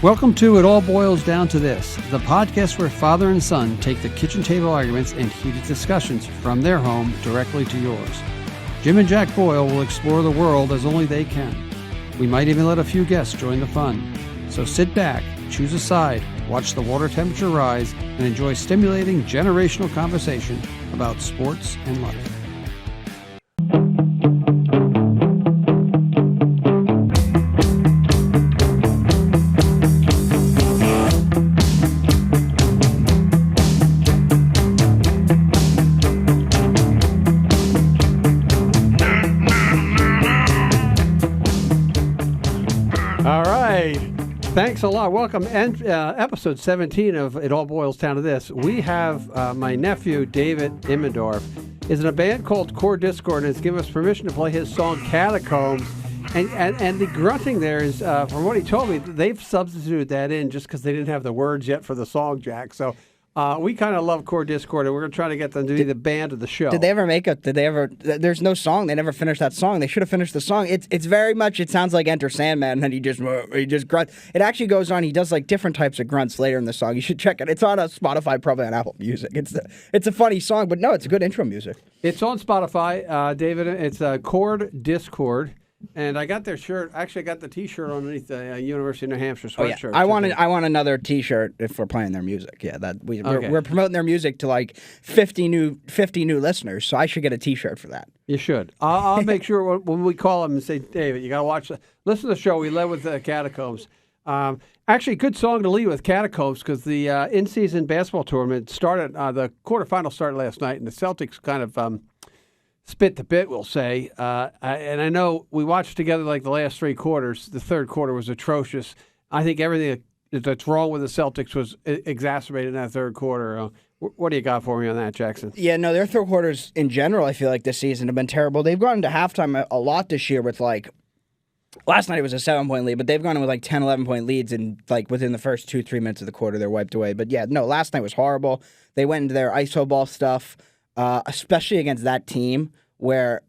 Welcome to It All Boils Down to This, the podcast where father and son take the kitchen table arguments and heated discussions from their home directly to yours. Jim and Jack Boyle will explore the world as only they can. We might even let a few guests join the fun. So sit back, choose a side, watch the water temperature rise, and enjoy stimulating generational conversation about sports and life. Thanks a lot. Welcome. And episode 17 of It All Boils Down to This. We have my nephew, David Immendorf, is in a band called Core Discord and has given us permission to play his song Catacombs. And the grunting there is, from what he told me, they've substituted that in just because they didn't have the words yet for the song, Jack. So we kind of love Core Discord, and we're going to try to get them to be the band of the show. Did they ever there's no song. They never finished that song. They should have finished the song. It's very much, it sounds like Enter Sandman, and he just grunt. It actually goes on. He does like different types of grunts later in the song. You should check it. It's on Spotify, probably on Apple Music. It's a funny song, but no, it's a good intro music. It's on Spotify, David. It's Chord Discord. And I got their shirt. Actually, I got the T-shirt underneath the University of New Hampshire sweatshirt. I want another T-shirt if we're playing their music. Yeah, we're promoting their music to like 50 new listeners. So I should get a T-shirt for that. You should. I'll make sure when we call them and say, David, you got to listen to the show. We led with Catacombs. Actually, good song to lead with, Catacombs, because the in-season basketball tournament started. The quarterfinals started last night, and the Celtics kind of spit the bit, we'll say. And I know we watched together like the last three quarters. The third quarter was atrocious. I think everything that's wrong with the Celtics was exacerbated in that third quarter. What do you got for me on that, Jackson? Yeah, no, their third quarters in general, I feel like this season have been terrible. They've gone into halftime a lot this year with like, last night it was a 7-point lead, but they've gone in with like 10, 11-point leads, and like within the first 2-3 minutes of the quarter, they're wiped away. But yeah, no, last night was horrible. They went into their iso ball stuff. Especially against that team where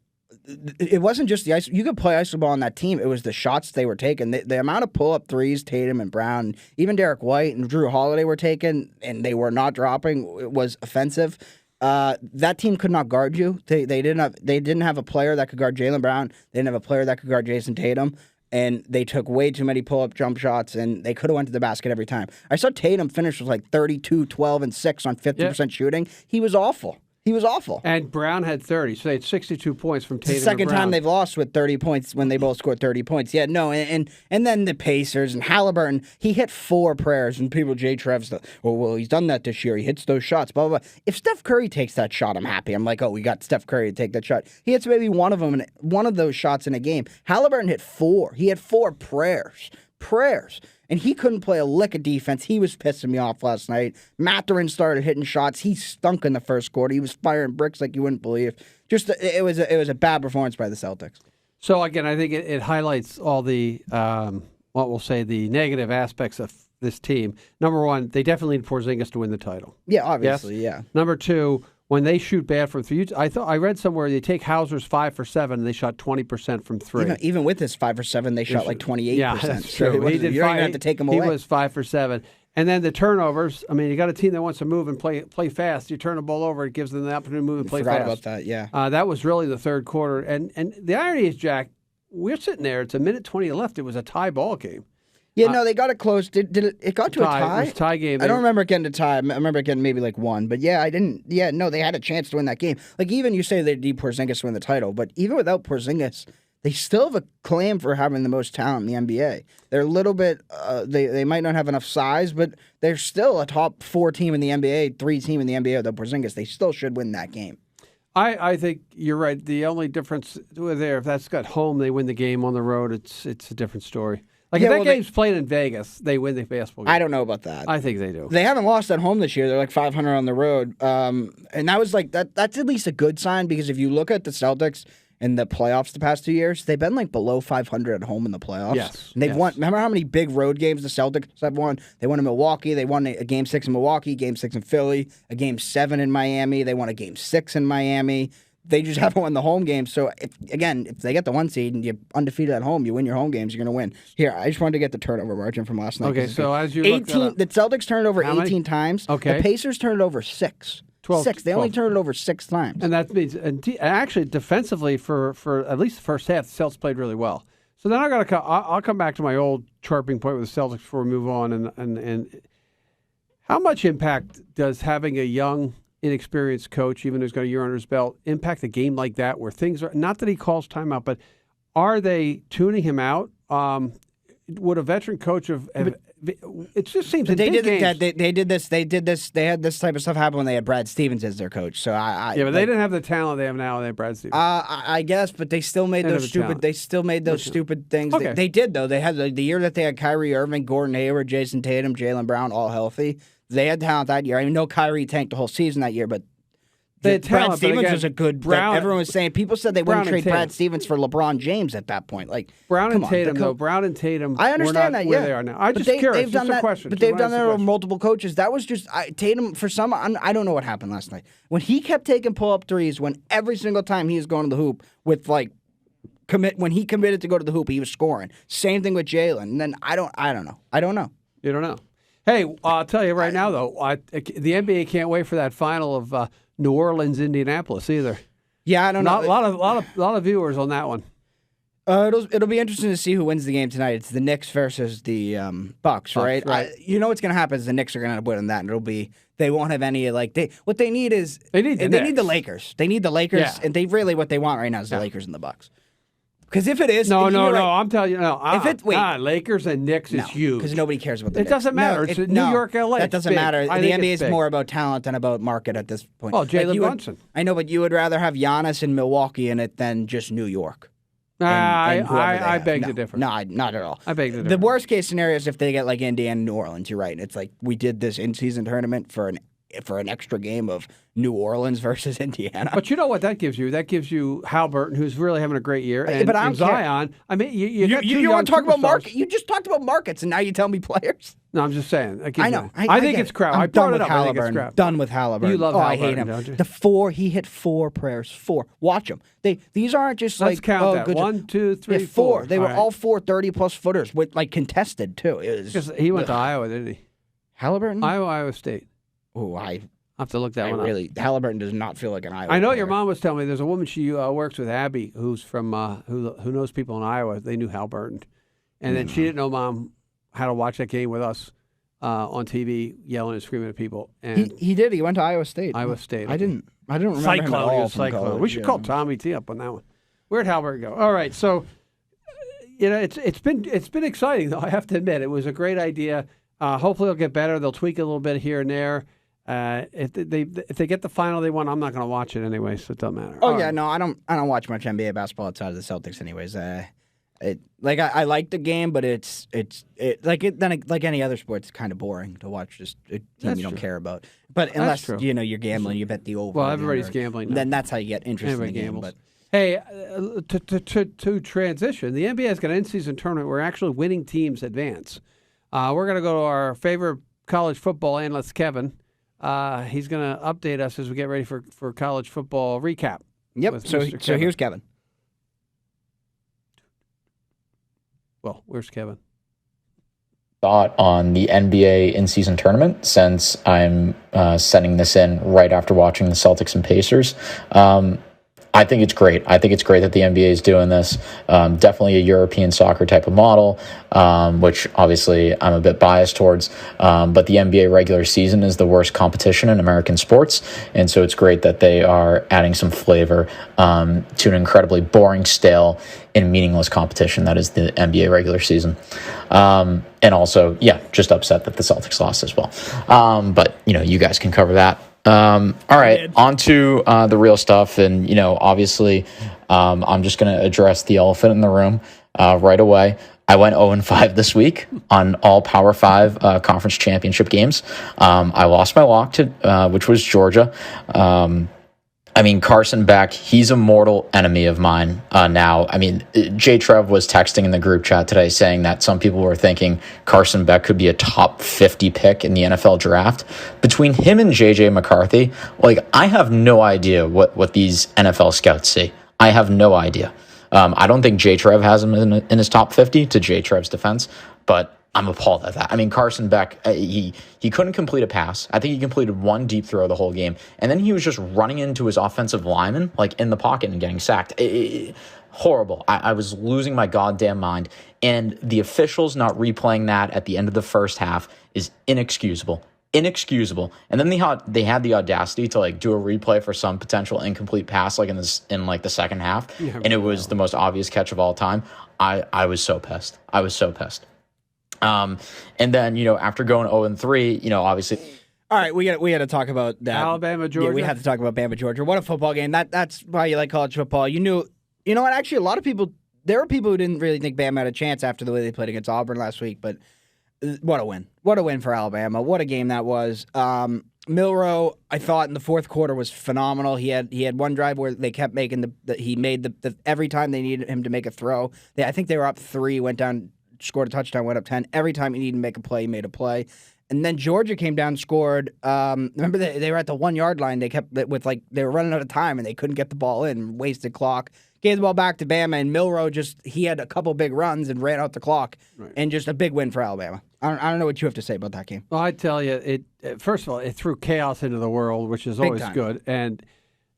it wasn't just the iso. You could play iso ball on that team. It was the shots they were taking. The amount of pull-up threes Tatum and Brown, even Derek White and Drew Holiday were taking, and they were not dropping. It was offensive. That team could not guard you. They didn't have a player that could guard Jaylen Brown. They didn't have a player that could guard Jason Tatum. And they took way too many pull-up jump shots, and they could have went to the basket every time. I saw Tatum finish with like 32, 12, and 6 on 50% shooting. He was awful. And Brown had 30, so they had 62 points from Tatum. It's the second and Brown. time they've lost with 30 points when they both scored 30 points. Yeah, no, and then the Pacers and Halliburton, he hit 4 prayers, and people, JTrev's, well, he's done that this year. He hits those shots, blah, blah, blah. If Steph Curry takes that shot, I'm happy. I'm like, oh, we got Steph Curry to take that shot. He hits maybe one of those shots in a game. Halliburton hit 4. He had 4 prayers. And he couldn't play a lick of defense. He was pissing me off last night. Mathurin started hitting shots. He stunk in the first quarter. He was firing bricks like you wouldn't believe. It was a bad performance by the Celtics. So again, I think it highlights all the what we'll say the negative aspects of this team. Number one, they definitely need Porzingis to win the title. Yeah, obviously, yes? Yeah. Number two, when they shoot bad from three, I read somewhere they take Hauser's 5 for 7 and they shot 20% from three. Even with his 5 for 7, they shot like 28%. Yeah, that's true. So you don't even have to take him away. He was 5 for 7. And then the turnovers. I mean, you got a team that wants to move and play fast. You turn the ball over, it gives them the opportunity to move and play fast. Forgot about that, yeah. That was really the third quarter. And the irony is, Jack, we're sitting there. It's a minute 20 left. It was a tie ball game. Yeah, no, they got it close. Did it got to a tie? It was a tie game. I don't remember it getting to tie. I remember it getting maybe like 1. But yeah, I didn't. Yeah, no, they had a chance to win that game. Like, even you say they need Porzingis to win the title, but even without Porzingis, they still have a claim for having the most talent in the NBA. They're a little bit. They might not have enough size, but they're still a top 4 team in the NBA, 3 team in the NBA without Porzingis. They still should win that game. I think you're right. The only difference there, if that's got home, they win the game. On the road, it's a different story. Like, if that game's played in Vegas, they win the basketball game. I don't know about that. I think they do. They haven't lost at home this year. They're like 500 on the road. And that was like, that's at least a good sign, because if you look at the Celtics in the playoffs the past 2 years, they've been like below 500 at home in the playoffs. Yes. And they've won. Remember how many big road games the Celtics have won? They won in Milwaukee. They won a Game 6 in Milwaukee, Game 6 in Philly, a Game 7 in Miami. They won a Game 6 in Miami. they just haven't won the home games. So, if they get the 1 seed and you're undefeated at home, you win your home games, you're going to win. Here, I just wanted to get the turnover margin from last night. Okay, so as you 18, the Celtics turned it over How 18 many? times. Okay. The Pacers turned it over 6. 12. 6. They only turned it over 6 times. And that means, actually, defensively, for at least the first half, the Celtics played really well. So then I'll come back to my old chirping point with the Celtics before we move on. And how much impact does having a young, inexperienced coach, even who's got a year under his belt, impact a game like that where things are, not that he calls timeout, but are they tuning him out? Would a veteran coach have it just seems they big did games. They did this. They had this type of stuff happen when they had Brad Stevens as their coach. So but they didn't have the talent they have now. They have Brad Stevens. I guess, but they still made those stupid. They still made those stupid things. Okay. They did though. They had the year that they had Kyrie Irving, Gordon Hayward, Jason Tatum, Jaylen Brown, all healthy. They had talent that year. I know Kyrie tanked the whole season that year, but Brad Stevens was a good. Everyone was saying people said they wouldn't trade Brad Stevens for LeBron James at that point. Like Brown and Tatum, though. Brown and Tatum. I understand that. Where they are now. I just curious. They've done that. Question. But they've done that with multiple coaches. That was just Tatum. For some, I don't know what happened last night when he kept taking pull-up threes. When every single time he was going to the hoop with like when he committed to go to the hoop, he was scoring. Same thing with Jalen. And then I don't know. You don't know. Hey, I'll tell you right now though. The NBA can't wait for that final of New Orleans, Indianapolis either. Yeah, I don't know. A lot of viewers on that one. It'll be interesting to see who wins the game tonight. It's the Knicks versus the Bucks, right? You know what's going to happen is the Knicks are going to win that, and they won't have any what they need is they need the Lakers. They need the Lakers, yeah. And what they want right now is the Lakers and the Bucks. Because if it is, no, right, I'm telling you, Lakers and Knicks is huge. Because nobody cares about the Knicks. It doesn't matter. It's New York, LA. That doesn't matter. The NBA is more about talent than about market at this point. Oh, Jalen Brunson. I know, but you would rather have Giannis in Milwaukee in it than just New York. I beg to differ. No, not at all. I beg to differ. The worst case scenario is if they get like Indiana, New Orleans. You're right. It's like we did this in-season tournament for an extra game of New Orleans versus Indiana. But you know what that gives you? That gives you Halliburton, who's really having a great year, and Zion. I mean, you want to talk about market? You just talked about markets, and now you tell me players. No, I'm just saying. I know. I think it's crap. I brought it up. I think it's crap. Done with Halliburton. You love Halliburton. I hate him. Don't you? The 4, he hit 4 prayers. 4. Watch them. These aren't just Let's count that. 1, 2, 3, 4. They were all 4 30-plus footers with contested too. He went to Iowa, didn't he? Halliburton? Iowa State. Oh, I'll have to look that one up. Halliburton does not feel like an Iowa. I know player. your mom was telling me there's a woman she works with, Abby, who's from who knows people in Iowa. They knew Halliburton, and then she didn't know Mom how to watch that game with us on TV, yelling and screaming at people. And he did. He went to Iowa State. Iowa State. I didn't remember him at all from college. We should call Tommy T up on that one. Where'd Halliburton go? All right, so it's been exciting though. I have to admit, it was a great idea. Hopefully, it'll get better. They'll tweak it a little bit here and there. If they get the final they want, I'm not going to watch it anyway, so it doesn't matter. Oh, yeah, no, I don't watch much NBA basketball outside of the Celtics, anyways. I like the game, but it's like any other sport, it's kind of boring to watch. Just a team you don't care about. But unless you're gambling, you bet the over. Well, everybody's gambling now. Then that's how you get interest in the game. But hey, to transition, the NBA has got an in-season tournament where actually winning teams advance. We're going to go to our favorite college football analyst, Kevin. He's going to update us as we get ready for college football recap. Yep. So here's Kevin. Well, where's Kevin? Thought on the NBA in-season tournament, since I'm sending this in right after watching the Celtics and Pacers. I think it's great. I think it's great that the NBA is doing this. Definitely a European soccer type of model, which obviously I'm a bit biased towards. But the NBA regular season is the worst competition in American sports. And so it's great that they are adding some flavor to an incredibly boring, stale, and meaningless competition that is the NBA regular season. And also, just upset that the Celtics lost as well. But, you guys can cover that. All right, on to the real stuff. And, obviously, I'm just going to address the elephant in the room right away. I went 0-5 this week on all Power 5 conference championship games. I lost my lock to which was Georgia. I I mean, Carson Beck, he's a mortal enemy of mine now. I mean, JTrev was texting in the group chat today saying that some people were thinking Carson Beck could be a top 50 pick in the NFL draft. Between him and JJ McCarthy, like, I have no idea what these NFL scouts see. I have no idea. I don't think JTrev has him in his top 50, to JTrev's defense, but I'm appalled at that. I mean, Carson Beck, he couldn't complete a pass. I think he completed one deep throw the whole game. And then he was just running into his offensive lineman, like in the pocket, and getting sacked. Horrible. I was losing my goddamn mind. And the officials not replaying that at the end of the first half is inexcusable. Inexcusable. And then they had the audacity to like do a replay for some potential incomplete pass like in the second half. Yeah, and it was the most obvious catch of all time. I was so pissed. I was so pissed. And then, after going 0-3, obviously. All right, we got to talk about that. Alabama, Georgia. Yeah, we have to talk about Bama, Georgia. What a football game. That's why you like college football. You know what? Actually, a lot of people, there were people who didn't really think Bama had a chance after the way they played against Auburn last week, but what a win. What a win for Alabama. What a game that was. Milroe, I thought in the fourth quarter was phenomenal. He had one drive where they kept making he made the every time they needed him to make a throw. I think they were up 3, went down, scored a touchdown, went up 10. Every time he needed to make a play, he made a play. And then Georgia came down and scored. Remember, they were at the 1 yard line. They kept they were running out of time and they couldn't get the ball in. Wasted clock. Gave the ball back to Bama, and Milroe he had a couple big runs and ran out the clock. Right. And just a big win for Alabama. I don't know what you have to say about that game. Well, I tell you, first of all, it threw chaos into the world, which is always good. And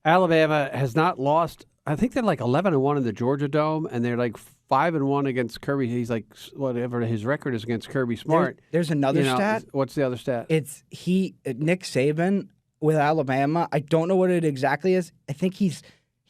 Alabama has not lost. I think they're like 11-1 in the Georgia Dome, and they're like 5-1 against Kirby. He's like whatever his record is against Kirby Smart. There's another stat. What's the other stat? It's Nick Saban with Alabama. I don't know what it exactly is. I think he's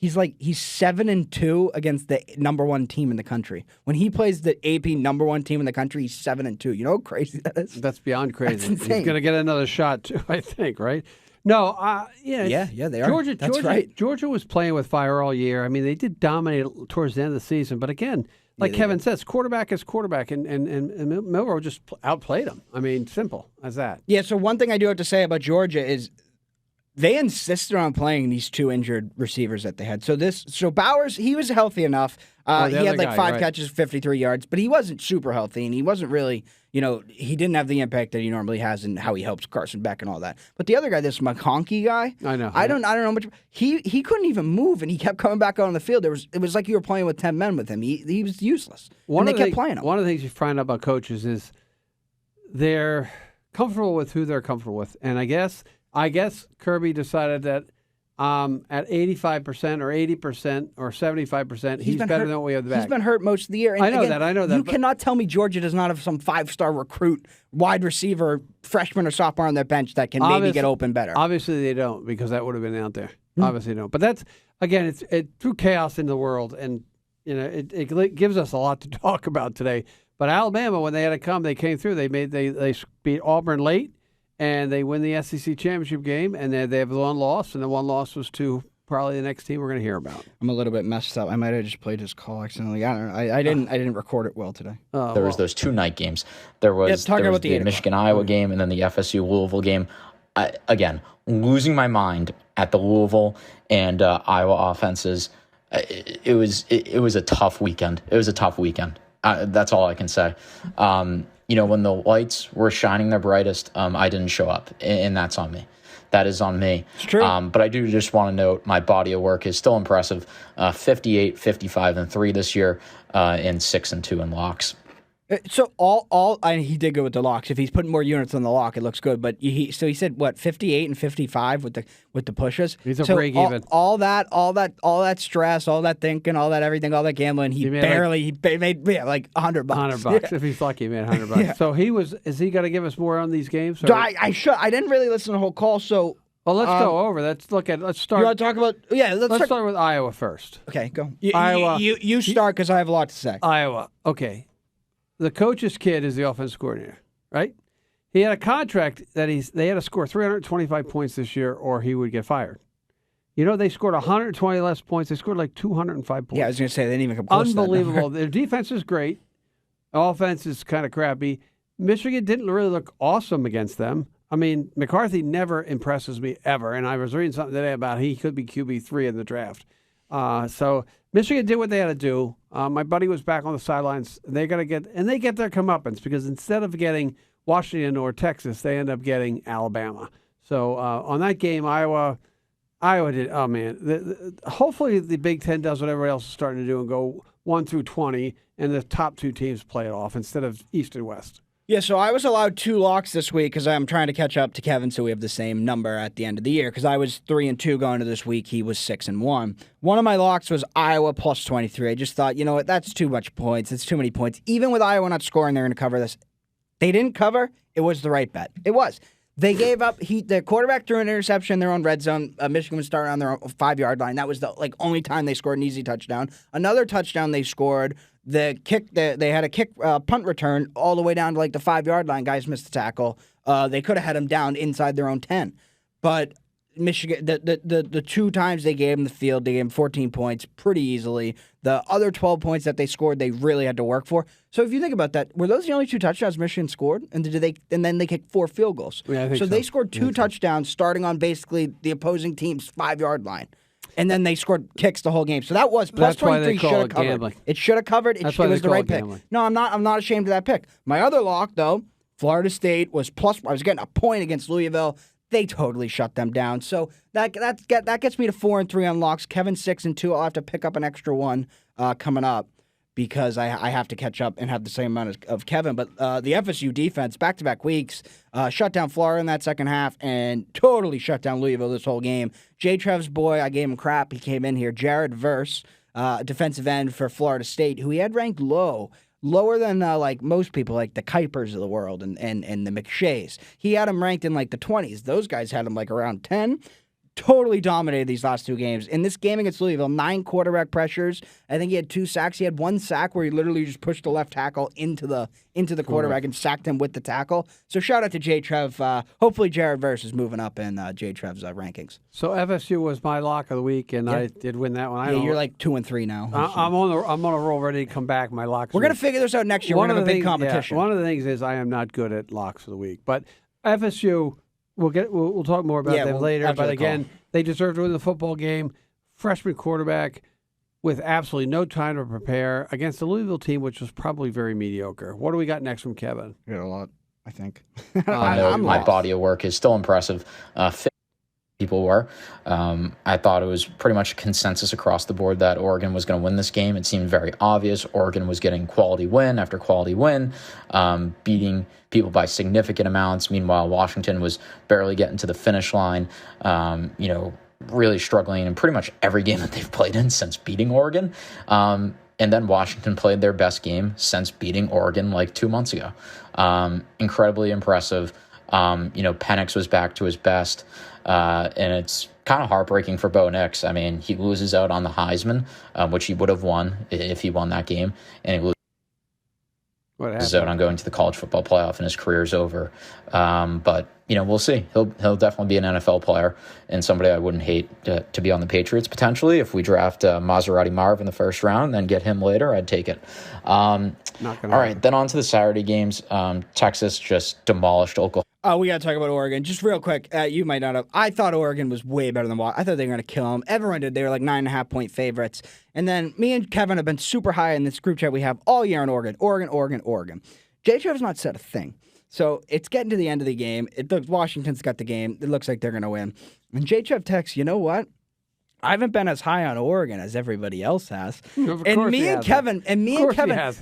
7-2 against the number 1 team in the country. When he plays the AP number 1 team in the country, he's 7-2. You know how crazy that is? That's beyond crazy. That's insane. He's going to get another shot too, I think, right? No, yeah, they are. Georgia, right. Georgia was playing with fire all year. I mean, they did dominate towards the end of the season, but again, like Kevin says, quarterback is quarterback, and Milroe just outplayed him. I mean, simple as that. Yeah. So one thing I do have to say about Georgia is they insisted on playing these 2 injured receivers that they had. So Bowers, he was healthy enough. He had like 5 catches, 53 yards, but he wasn't super healthy, and he wasn't really, he didn't have the impact that he normally has in how he helps Carson Beck and all that. But the other guy, this McConkey guy, I know. I don't know much. He couldn't even move, and he kept coming back out on the field. It was like you were playing with 10 men with him. He was useless. They kept playing him. One of the things you find out about coaches is they're comfortable with who they're comfortable with, and I guess Kirby decided that at 85% or 80% or 75%, he's better than what we have back. He's been hurt most of the year. And I know that. You cannot tell me Georgia does not have some 5-star recruit, wide receiver, freshman or sophomore on their bench that can maybe get open better. Obviously they don't, because that would have been out there. Obviously don't. But that's, again, it threw chaos in the world, and it gives us a lot to talk about today. But Alabama, when they had to come, they came through. They beat Auburn late. And they win the SEC championship game, and they have one loss, and the one loss was to probably the next team we're going to hear about. I'm a little bit messed up. I might have just played his call accidentally. I don't know. I didn't record it well today. There was those 2 night games. There was the Michigan-Iowa game and then the FSU-Louisville game. Again, losing my mind at the Louisville and Iowa offenses. It was a tough weekend. It was a tough weekend. That's all I can say. When the lights were shining their brightest, I didn't show up, and that's on me. That is on me. It's true. But I do just want to note my body of work is still impressive. 58, 55, and 3 this year, and 6-2 in locks. So he did go with the locks. If he's putting more units on the lock, it looks good. But he said what, 58 and 55 with the pushes. He's a break even. All that stress, all that thinking, all that everything, all that gambling. He made like $100. $100 if he's lucky. He made $100. Yeah. So is he going to give us more on these games? Or? I didn't really listen to the whole call. So let's go over. Let's start. You want to talk about? Yeah, let's start with Iowa first. Okay, go. Iowa. You start because I have a lot to say. Iowa. Okay. The coach's kid is the offensive coordinator, right? He had a contract that they had to score 325 points this year or he would get fired. They scored 120 less points. They scored like 205 points. Yeah, I was going to say, they didn't even come close. Unbelievable. Their defense is great. Offense is kind of crappy. Michigan didn't really look awesome against them. I mean, McCarthy never impresses me ever, and I was reading something today about he could be QB3 in the draft. So Michigan did what they had to do. My buddy was back on the sidelines. They get their comeuppance because instead of getting Washington or Texas, they end up getting Alabama. So on that game, Iowa did. Oh man! Hopefully the Big Ten does what everybody else is starting to do and go 1 through 20, and the top 2 teams play it off instead of East and West. Yeah, so I was allowed 2 locks this week because I'm trying to catch up to Kevin, so we have the same number at the end of the year. Because I was 3-2 going to this week, he was 6-1. One of my locks was Iowa plus 23. I just thought, you know what, that's too much points. It's too many points. Even with Iowa not scoring, they're going to cover this. They didn't cover. It was the right bet. It was. They gave up. The quarterback threw an interception. They're on red zone. Michigan was starting on their 5-yard line. That was the only time they scored an easy touchdown. Another touchdown they scored. The kick. They had a punt return all the way down to the 5-yard line. Guys missed the tackle. They could have had them down inside their own 10, but Michigan. The 2 times they gave them the field, they gave them 14 points pretty easily. The other 12 points that they scored, they really had to work for. So if you think about that, were those the only 2 touchdowns Michigan scored? And then they kicked 4 field goals. Yeah, I think so. They scored 2 touchdowns starting on basically the opposing team's 5-yard line. And then they scored kicks the whole game. So that was plus 23 should have covered. Gambling. It should have covered. It was the right pick. No, I'm not ashamed of that pick. My other lock, though, Florida State was plus. I was getting a point against Louisville. They totally shut them down. So that gets me to 4-3 on locks. Kevin 6-2. I'll have to pick up an extra one coming up because I have to catch up and have the same amount of Kevin. But the FSU defense, back-to-back weeks, shut down Florida in that second half and totally shut down Louisville this whole game. JTrev's boy, I gave him crap. He came in here. Jared Verse, defensive end for Florida State, who he had ranked lower than most people, like the Kuipers of the world and the McShays. He had him ranked in the 20s. Those guys had him around 10. Totally dominated these last 2 games. In this game against Louisville, 9 quarterback pressures. I think he had 2 sacks. He had 1 sack where he literally just pushed the left tackle into the quarterback and sacked him with the tackle. So shout out to JTrev. Hopefully Jared Verse is moving up in JTrev's rankings. So FSU was my lock of the week, and I did win that one. You're 2-3 now. I'm on a roll, ready to come back. My locks. We're gonna figure this out next year. We're gonna have a big competition. One of the things is I am not good at locks of the week, but FSU. We'll talk more about them later. But again, they deserve to win the football game. Freshman quarterback with absolutely no time to prepare against the Louisville team, which was probably very mediocre. What do we got next from Kevin? We got a lot, I think. My body of work is still impressive. People were. I thought it was pretty much a consensus across the board that Oregon was going to win this game. It seemed very obvious. Oregon was getting quality win after quality win, beating people by significant amounts. Meanwhile, Washington was barely getting to the finish line, really struggling in pretty much every game that they've played in since beating Oregon. And then Washington played their best game since beating Oregon 2 months ago. Incredibly impressive. Penix was back to his best. And it's kind of heartbreaking for Bo Nix. I mean, he loses out on the Heisman, which he would have won if he won that game, and he loses out on going to the college football playoff, and his career's over. But we'll see. He'll definitely be an NFL player and somebody I wouldn't hate to be on the Patriots potentially. If we draft Maserati Marv in the first round and then get him later, I'd take it. All right, then on to the Saturday games. Texas just demolished Oklahoma. We got to talk about Oregon. Just real quick, you might not have. I thought Oregon was way better than Washington. I thought they were going to kill them. Everyone did. They were 9.5-point favorites. And then me and Kevin have been super high in this group chat we have all year on Oregon. Oregon. JTrev's not said a thing. So it's getting to the end of the game. Washington's got the game. It looks like they're going to win. And JTrev texts, you know what? I haven't been as high on Oregon as everybody else has. And me and Kevin,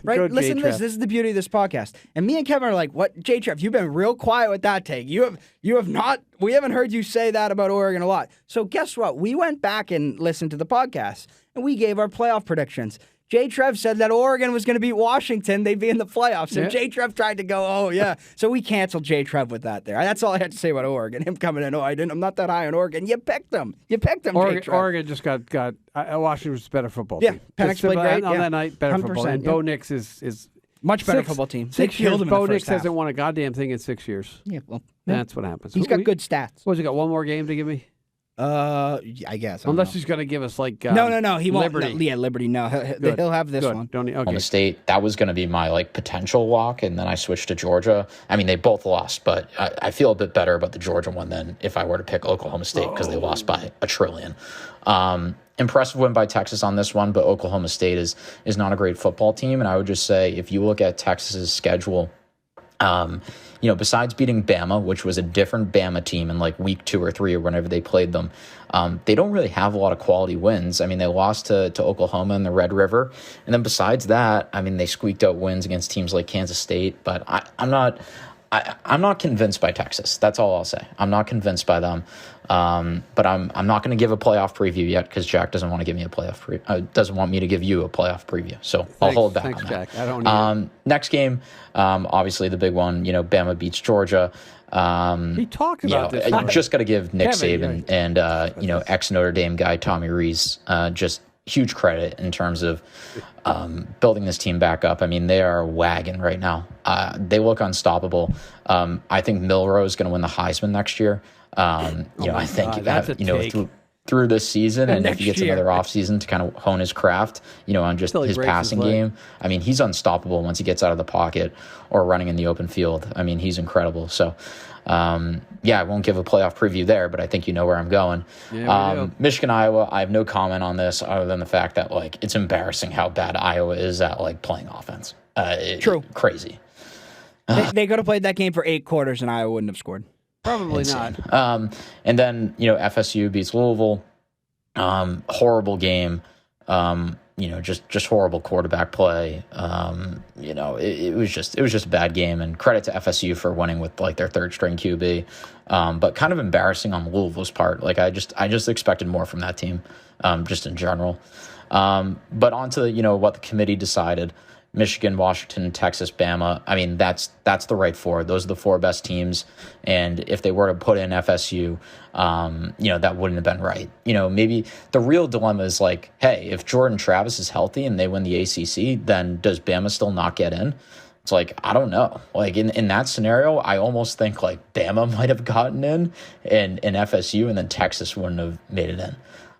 right? Listen to this. This is the beauty of this podcast. And me and Kevin are like, what, JTrev, you've been real quiet with that take. You have not, we haven't heard you say that about Oregon a lot. So guess what? We went back and listened to the podcast, and we gave our playoff predictions. JTrev said that Oregon was going to beat Washington. They'd be in the playoffs. And JTrev tried to go, oh, yeah. So we canceled JTrev with that there. That's all I had to say about Oregon. Him coming in, I'm not that high on Oregon. You picked them. Oregon just got Washington was a better football team. Penix played great. On that night, better football. And Bo Nix is much better football team. They killed him. Bo Nix hasn't won a goddamn thing in 6 years. Yeah, well, that's what happens. He's got good stats. What, you got one more game to give me? I guess. I don't Unless know. he's going to give us like No. He won't. Liberty. No, yeah, Liberty. No, he'll have this one. Don't he? Okay. Oklahoma State, that was going to be my like potential lock, and then I switched to Georgia. I mean, they both lost, but I feel a bit better about the Georgia one than if I were to pick Oklahoma State because they lost by $1 trillion. Impressive win by Texas on this one, but Oklahoma State is not a great football team, and I would just say if you look at Texas's schedule, besides beating Bama, which was a different Bama team in like week 2 or 3 or whenever they played them, they don't really have a lot of quality wins. I mean, they lost to Oklahoma in the Red River. And then besides that, I mean, they squeaked out wins against teams like Kansas State. But I'm not convinced by Texas. That's all I'll say. I'm not convinced by them. But I'm not going to give a playoff preview yet because Jack doesn't want to give me a playoff doesn't want me to give you a playoff preview. So I'll hold back on Jack. that. I don't need Next game, obviously the big one, Bama beats Georgia. He talked about this. You just got to give Nick Kevin, Saban and ex Notre Dame guy Tommy Rees just huge credit in terms of building this team back up. I mean, they are a wagon right now. They look unstoppable. I think Milroe is going to win the Heisman next year. I think that's a take. through this season, and if he gets year. another offseason to kind of hone his craft, on just Till he his breaks passing his leg. game. I mean, he's unstoppable once he gets out of the pocket or running in the open field. I mean, he's incredible. So, I won't give a playoff preview there, but I think you know where I'm going. Yeah, we do. Michigan, Iowa, I have no comment on this other than the fact that, it's embarrassing how bad Iowa is at, playing offense. True. Crazy. They could have played that game for 8 quarters and Iowa wouldn't have scored. Probably Insane. not. And then, FSU beats Louisville. Horrible game. Just horrible quarterback play. It was just a bad game, and credit to FSU for winning with their 3rd string QB. But kind of embarrassing on Louisville's part. I just expected more from that team, just in general. But on to, what the committee decided. Michigan, Washington, Texas, Bama. I mean, that's the right 4. Those are the 4 best teams. And if they were to put in FSU, that wouldn't have been right. Maybe the real dilemma is hey, if Jordan Travis is healthy and they win the ACC, then does Bama still not get in? It's I don't know. In that scenario, I almost think Bama might have gotten in and FSU, and then Texas wouldn't have made it in.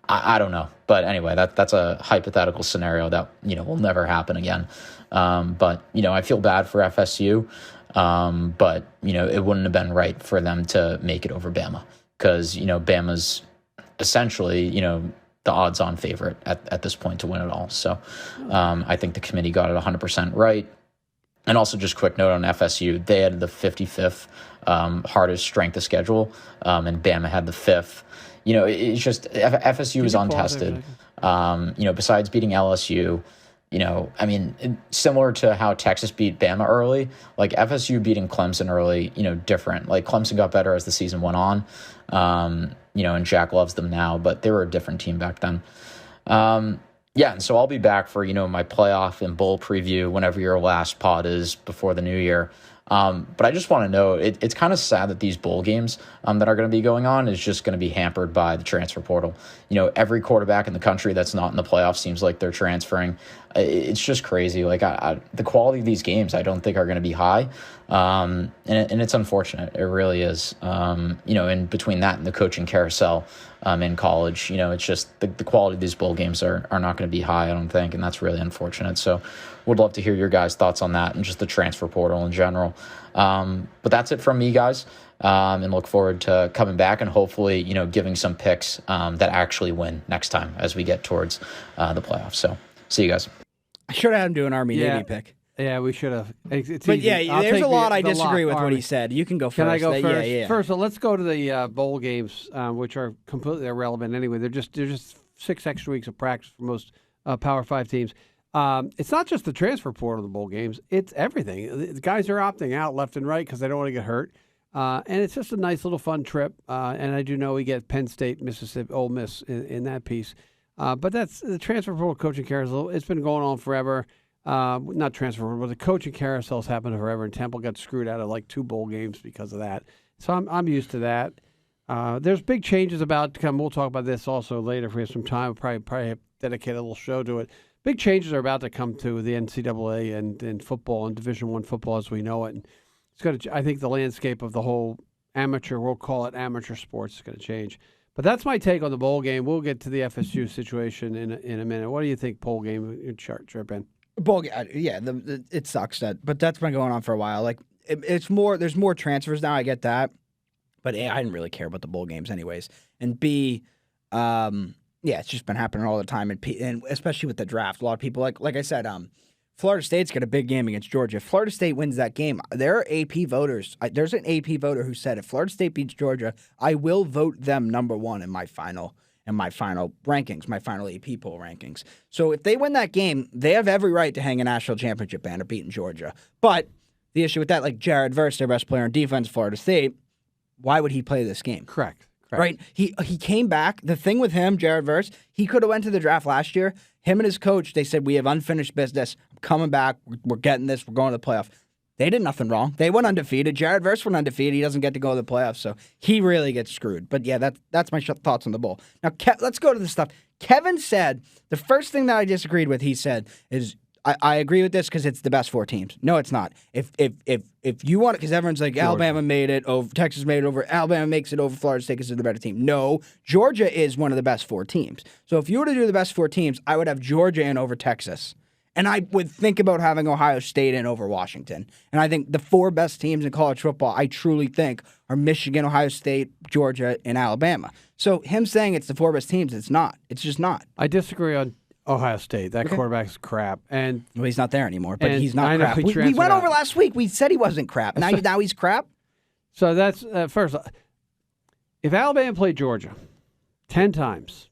I don't know. But anyway, that's a hypothetical scenario that, will never happen again. But I feel bad for FSU. But, it wouldn't have been right for them to make it over Bama because, Bama's essentially, the odds-on favorite at this point to win it all. So I think the committee got it 100% right. And also just quick note on FSU, they had the 55th hardest strength of schedule, and Bama had the 5th. It's just FSU is untested. Besides beating LSU, similar to how Texas beat Bama early, FSU beating Clemson early, different. Clemson got better as the season went on, and Jack loves them now, but they were a different team back then. And so I'll be back for, my playoff and bowl preview whenever your last pod is before the new year. But I just want to know, it's kind of sad that these bowl games that are going to be going on is just going to be hampered by the transfer portal. Every quarterback in the country that's not in the playoffs seems like they're transferring. It's just crazy. The quality of these games, I don't think are going to be high. And it's unfortunate. It really is. In between that and the coaching carousel in college, it's just the quality of these bowl games are not going to be high, I don't think. And that's really unfortunate. So would love to hear your guys' thoughts on that and just the transfer portal in general. But that's it from me, guys. And look forward to coming back and hopefully, giving some picks that actually win next time as we get towards the playoffs. So see you guys. I should have had him do an Army-Navy pick. Yeah, we should have. It's But easy. yeah, there's a lot I disagree with what he said. You can go first. Can I go first? Yeah. First, so let's go to the bowl games, which are completely irrelevant anyway. They're just 6 extra weeks of practice for most Power 5 teams. It's not just the transfer portal of the bowl games; it's everything. The guys are opting out left and right because they don't want to get hurt, and it's just a nice little fun trip. And I do know we get Penn State, Mississippi, Ole Miss in that piece. But that's the transfer portal coaching carousel. It's been going on forever. Not transfer portal, but the coaching carousel's happened forever. And Temple got screwed out of 2 bowl games because of that. So I'm used to that. There's big changes about to come. We'll talk about this also later if we have some time. We'll probably have dedicate a little show to it. Big changes are about to come to the NCAA and football and Division I football as we know it. And it's going to. I think the landscape of the whole amateur, we'll call it amateur sports, is going to change. But that's my take on the bowl game. We'll get to the FSU situation in a minute. What do you think, bowl game in Trip in? Bowl game, yeah, it sucks but that's been going on for a while. Like it's more. There's more transfers now. I get that, but A, I didn't really care about the bowl games anyways, and B, it's just been happening all the time, and especially with the draft, a lot of people like I said, Florida State's got a big game against Georgia. If Florida State wins that game, there are AP voters. There's an AP voter who said if Florida State beats Georgia, I will vote them number one in my final rankings, my final AP poll rankings. So if they win that game, they have every right to hang a national championship banner beating Georgia. But the issue with that, like JTrev, their best player on defense, Florida State, why would he play this game? Correct. Right? He came back. The thing with him, JTrev, he could have went to the draft last year. Him and his coach, they said, we have unfinished business. I'm coming back. We're getting this. We're going to the playoff. They did nothing wrong. They went undefeated. JTrev went undefeated. He doesn't get to go to the playoffs, so he really gets screwed. But yeah, that's my thoughts on the bowl. Now, let's go to the stuff. Kevin said, the first thing that I disagreed with, he said, is I agree with this because it's the best 4 teams. No, it's not. If you want it, because everyone's like, Georgia. Alabama made it over, Texas made it over, Alabama makes it over Florida State because they're the better team. No, Georgia is one of the best 4 teams. So if you were to do the best 4 teams, I would have Georgia in over Texas. And I would think about having Ohio State in over Washington. And I think the 4 best teams in college football, I truly think, are Michigan, Ohio State, Georgia, and Alabama. So him saying it's the 4 best teams, it's not. It's just not. I disagree on Ohio State. That quarterback's crap. And well, he's not there anymore, but he's not I know, crap. he We went over out. last week. We said he wasn't crap. Now he's crap? So that's, first, if Alabama played Georgia 10 times,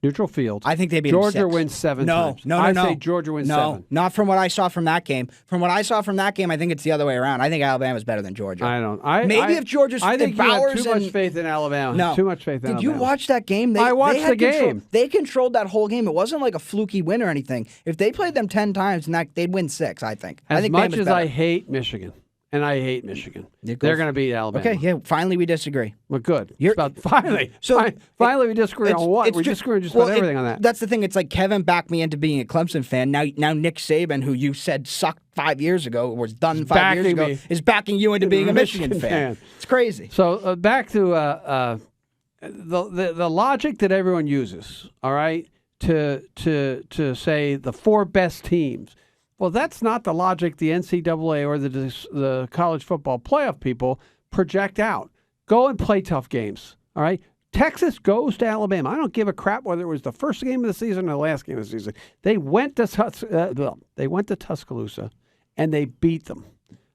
neutral field, I think they beat Georgia 6. wins 7 times. No. I say Georgia wins 7. No, not from what I saw from that game. From what I saw from that game, I think it's the other way around. I think Alabama's better than Georgia. I don't. If Georgia's I think Bowers you have too much faith in Alabama. No. Too much faith in Alabama. Did you watch that game? I watched the game. They controlled that whole game. It wasn't like a fluky win or anything. If they played them 10 times, they'd win 6, I think. As I think much as better. I hate Michigan, and I hate Michigan, they're going to beat Alabama. Okay, yeah, finally we disagree. Well, good. Finally. So finally we disagree on what? We disagree just about everything on that. That's the thing. It's like Kevin backed me into being a Clemson fan. Now Nick Saban, who you said sucked 5 years ago, or was done 5 years ago, is backing you into being a Michigan fan. It's crazy. So back to the logic that everyone uses, all right, to say the 4 best teams. Well, that's not the logic the NCAA or the college football playoff people project out. Go and play tough games, all right? Texas goes to Alabama. I don't give a crap whether it was the first game of the season or the last game of the season. They went to Tuscaloosa, and they beat them,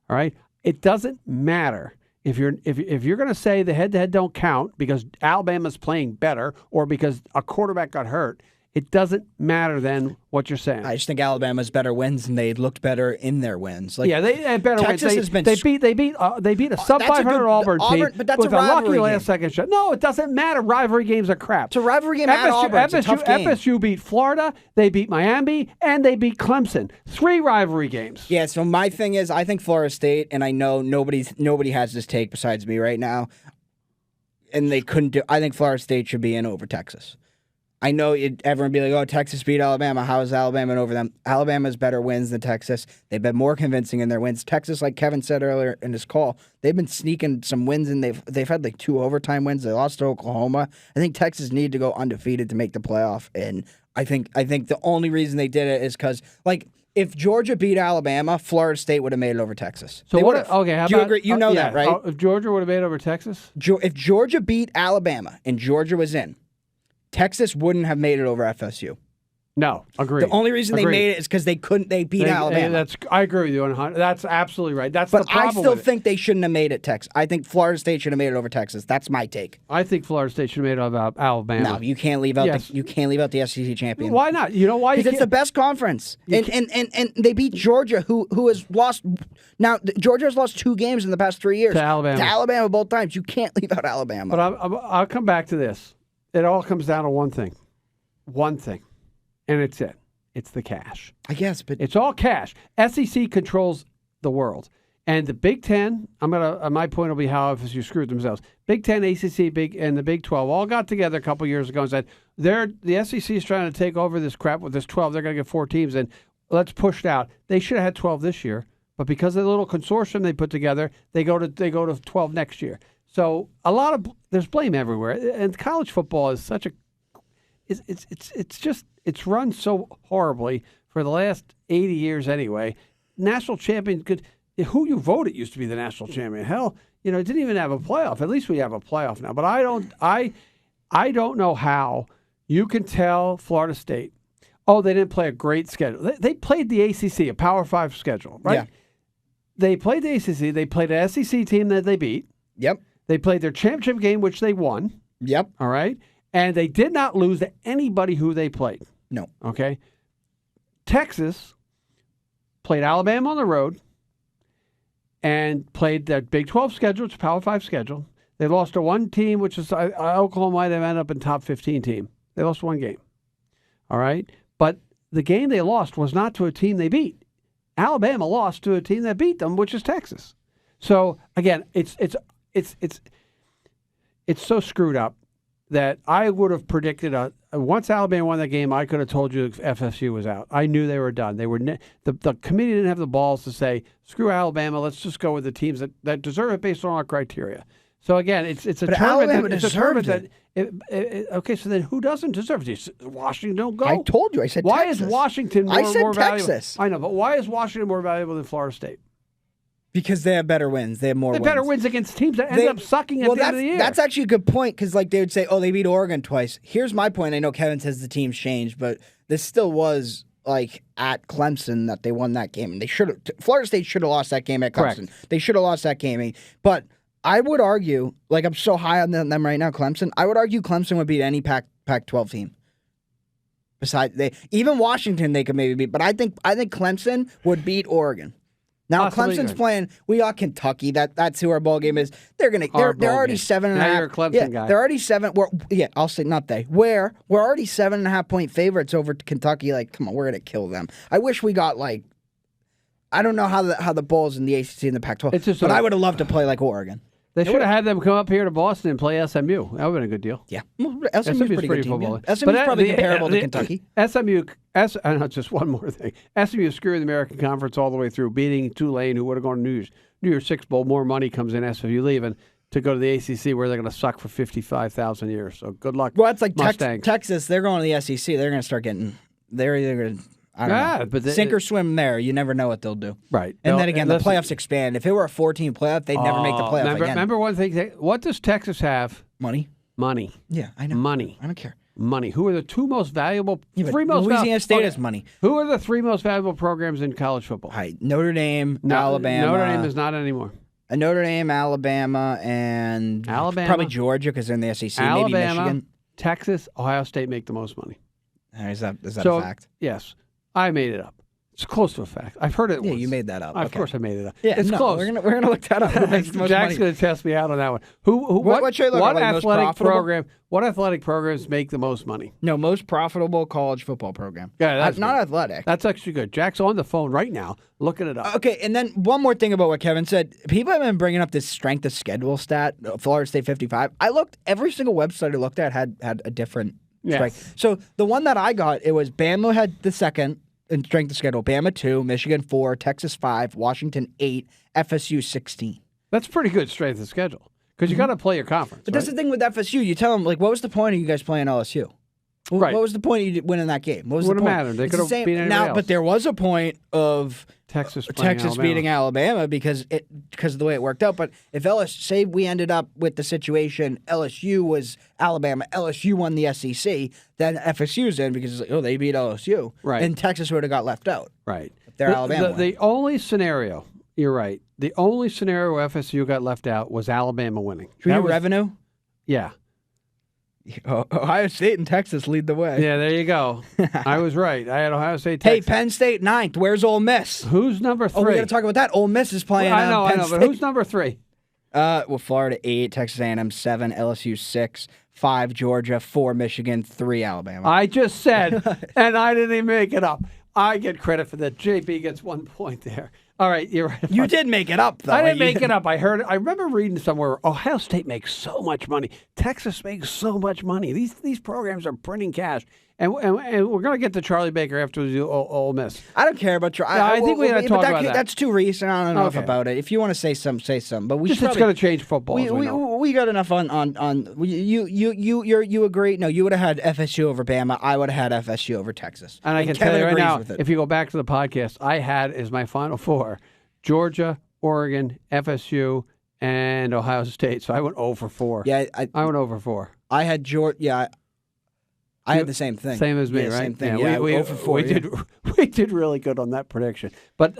all right? It doesn't matter if you're going to say the head-to-head don't count because Alabama's playing better or because a quarterback got hurt. It doesn't matter then what you're saying. I just think Alabama's better wins, and they looked better in their wins. Like, yeah, they had better Texas wins. They beat a sub 500 Auburn team but that's with a a lucky rivalry last game. second shot. No, it doesn't matter. Rivalry games are crap. It's a rivalry game at Auburn. It's a tough game. FSU beat Florida, they beat Miami, and they beat Clemson. 3 rivalry games. Yeah. So my thing is, I think Florida State, and I know nobody has this take besides me right now, and they couldn't do. I think Florida State should be in over Texas. I know everyone be like, oh, Texas beat Alabama. How is Alabama over them? Alabama's better wins than Texas. They've been more convincing in their wins. Texas, like Kevin said earlier in his call, they've been sneaking some wins, and they've had like 2 overtime wins. They lost to Oklahoma. I think Texas need to go undefeated to make the playoff, and I think the only reason they did it is because, like, if Georgia beat Alabama, Florida State would have made it over Texas. So they what? Would've. Okay, how do you agree? You know that, right? If Georgia would have made it over Texas, if Georgia beat Alabama and Georgia was in, Texas wouldn't have made it over FSU. no, agree. The only reason they made it is because they beat Alabama. I agree with you on 100. That's absolutely right. That's but the problem. I still with it. think they shouldn't have made it Texas. I think Florida State should have made it over Texas. That's my take. I think Florida State should have made it over Alabama. No, you can't leave out Yes. you can't leave out the SEC champion. Why not? You know why? Because it's the best conference, and they beat Georgia, who has lost. Now Georgia has lost 2 games in the past 3 years To Alabama both times. You can't leave out Alabama. But I'll come back to this. It all comes down to one thing, and it's it. It's the cash. I guess, but It's all cash. SEC controls the world. And the Big Ten, my point will be how FSU screwed themselves. Big Ten, ACC, and the Big 12 all got together a couple years ago and said, the SEC is trying to take over this crap with this 12. They're going to get 4 teams, and let's push it out. They should have had 12 this year, but because of the little consortium they put together, they go to 12 next year. So there's blame everywhere, and college football is such a it's run so horribly for the last 80 years anyway. National champion who you voted used to be the national champion. Hell, it didn't even have a playoff. At least we have a playoff now. But I don't know how you can tell Florida State, oh, they didn't play a great schedule. They played the ACC, a Power 5 schedule, right? Yeah. They played the ACC. They played an SEC team that they beat. Yep. They played their championship game, which they won. Yep. All right. And they did not lose to anybody who they played. No. Okay. Texas played Alabama on the road and played that Big 12 schedule, it's a Power 5 schedule. They lost to one team, which is Oklahoma might have ended up in top 15 team. They lost one game. All right. But the game they lost was not to a team they beat. Alabama lost to a team that beat them, which is Texas. So again, it's so screwed up that I would have predicted once Alabama won that game, I could have told you FSU was out. I knew they were done. They were the committee didn't have the balls to say screw Alabama. Let's just go with the teams that deserve it based on our criteria. So again, it's a tournament. It's a tournament that. Okay, so then who doesn't deserve it? Washington don't go. I told you. I said why Texas. is Washington more valuable? Texas. I know, but why is Washington more valuable than Florida State? Because they have better wins. They have more wins. Better wins against teams that end up sucking at the end of the year. That's actually a good point because they would say, oh, they beat Oregon twice. Here's my point. I know Kevin says the team's changed, but this still was at Clemson that they won that game. And Florida State should have lost that game at Clemson. Correct. They should have lost that game. But I would argue, I'm so high on them right now, Clemson. I would argue Clemson would beat any Pac-12 team. Besides, even Washington they could maybe beat, but I think Clemson would beat Oregon. Now Clemson's playing. We got Kentucky. That's who our ball game is. They're already 7.5. Now you're a Clemson guy. They're already 7. I'll say not they. We're already 7.5 point favorites over Kentucky. Come on, we're gonna kill them. I wish we got I don't know how the Bulls in the ACC and the Pac-12. But I would have loved to play like Oregon. They should have had them come up here to Boston and play SMU. That would have been a good deal. Yeah. SMU's pretty good team. Football. SMU's probably comparable to Kentucky. Just one more thing. SMU screwed the American Conference all the way through, beating Tulane, who would have gone to New Year's Six Bowl. More money comes in SMU leaving to go to the ACC, where they're going to suck for 55,000 years. So good luck. Well, it's like Mustangs. Texas. They're going to the SEC. They're going to start getting. They're either going to. I don't know. But sink or swim there. You never know what they'll do. Right. And then again, the playoffs expand. If it were a 14 playoff, they'd never make the playoff again. Remember one thing? What does Texas have? Money. Yeah, I know. Money. I don't care. Money. Who are the two most valuable? Louisiana State has money. Who are the three most valuable programs in college football? Notre Dame, Alabama. Notre Dame is not anymore. Notre Dame, Alabama, and probably Georgia because they're in the SEC. Alabama, maybe Michigan. Texas, Ohio State make the most money. Is that a fact? Yes. I made it up. It's close to a fact. I've heard it once. Yeah, you made that up. Of course I made it up. Yeah, it's close. We're gonna look that up. Jack's going to test me out on that one. What athletic programs make the most money? No, most profitable college football program. Yeah, that's not good. athletic. That's actually good. Jack's on the phone right now looking it up. Okay, and then one more thing about what Kevin said. People have been bringing up this strength of schedule stat, Florida State 55. I looked, every single website I looked at had a different strength. So the one that I got, it was Bama had the second in strength of schedule. Bama 2, Michigan 4, Texas 5, Washington 8, FSU 16. That's pretty good strength of schedule because you got to play your conference. But that's the thing with FSU. You tell them, what was the point of you guys playing LSU? Right. What was the point of you winning that game? What was Wouldn't the point? matter. They could have beat anybody else. But there was a point of Texas beating Alabama because of the way it worked out. But if say we ended up with the situation LSU was Alabama, LSU won the SEC, then FSU's in because they beat LSU, right? And Texas would have got left out, right? If they're Alabama. The only scenario, you're right. The only scenario where FSU got left out was Alabama winning. Should we do revenue? Yeah. Ohio State and Texas lead the way. Yeah, there you go. I was right. I had Ohio State, Texas. Hey, Penn State 9th. Where's Ole Miss? Who's number 3? Oh, we got to talk about that. Ole Miss is playing I know, Penn State. But who's number 3? Florida 8, Texas A&M 7, LSU 6, 5 Georgia, 4 Michigan, 3 Alabama. I just said, and I didn't even make it up. I get credit for that. JP gets 1 point there. All right, you're right. You did make it up, though. I didn't make it up. I remember reading somewhere, Ohio State makes so much money. Texas makes so much money. These programs are printing cash. And we're going to get to Charlie Baker after we do Ole Miss. I don't care about Charlie. I think we got to talk about that. That's too recent. I don't know enough about it. If you want to say something, say something. But it's going to change football. we got enough on you agree? No, you would have had FSU over Bama. I would have had FSU over Texas. And I can Kevin tell you right now, agrees with it. if you go back to the podcast, I had as my Final Four Georgia, Oregon, FSU, and Ohio State. So I went 0 for 4. Yeah, I went 0 for 4. I had Georgia. Yeah, I had the same thing. Same as me, yeah, right? Same thing. Yeah, Yeah, we 0 for 4. we did really good on that prediction. But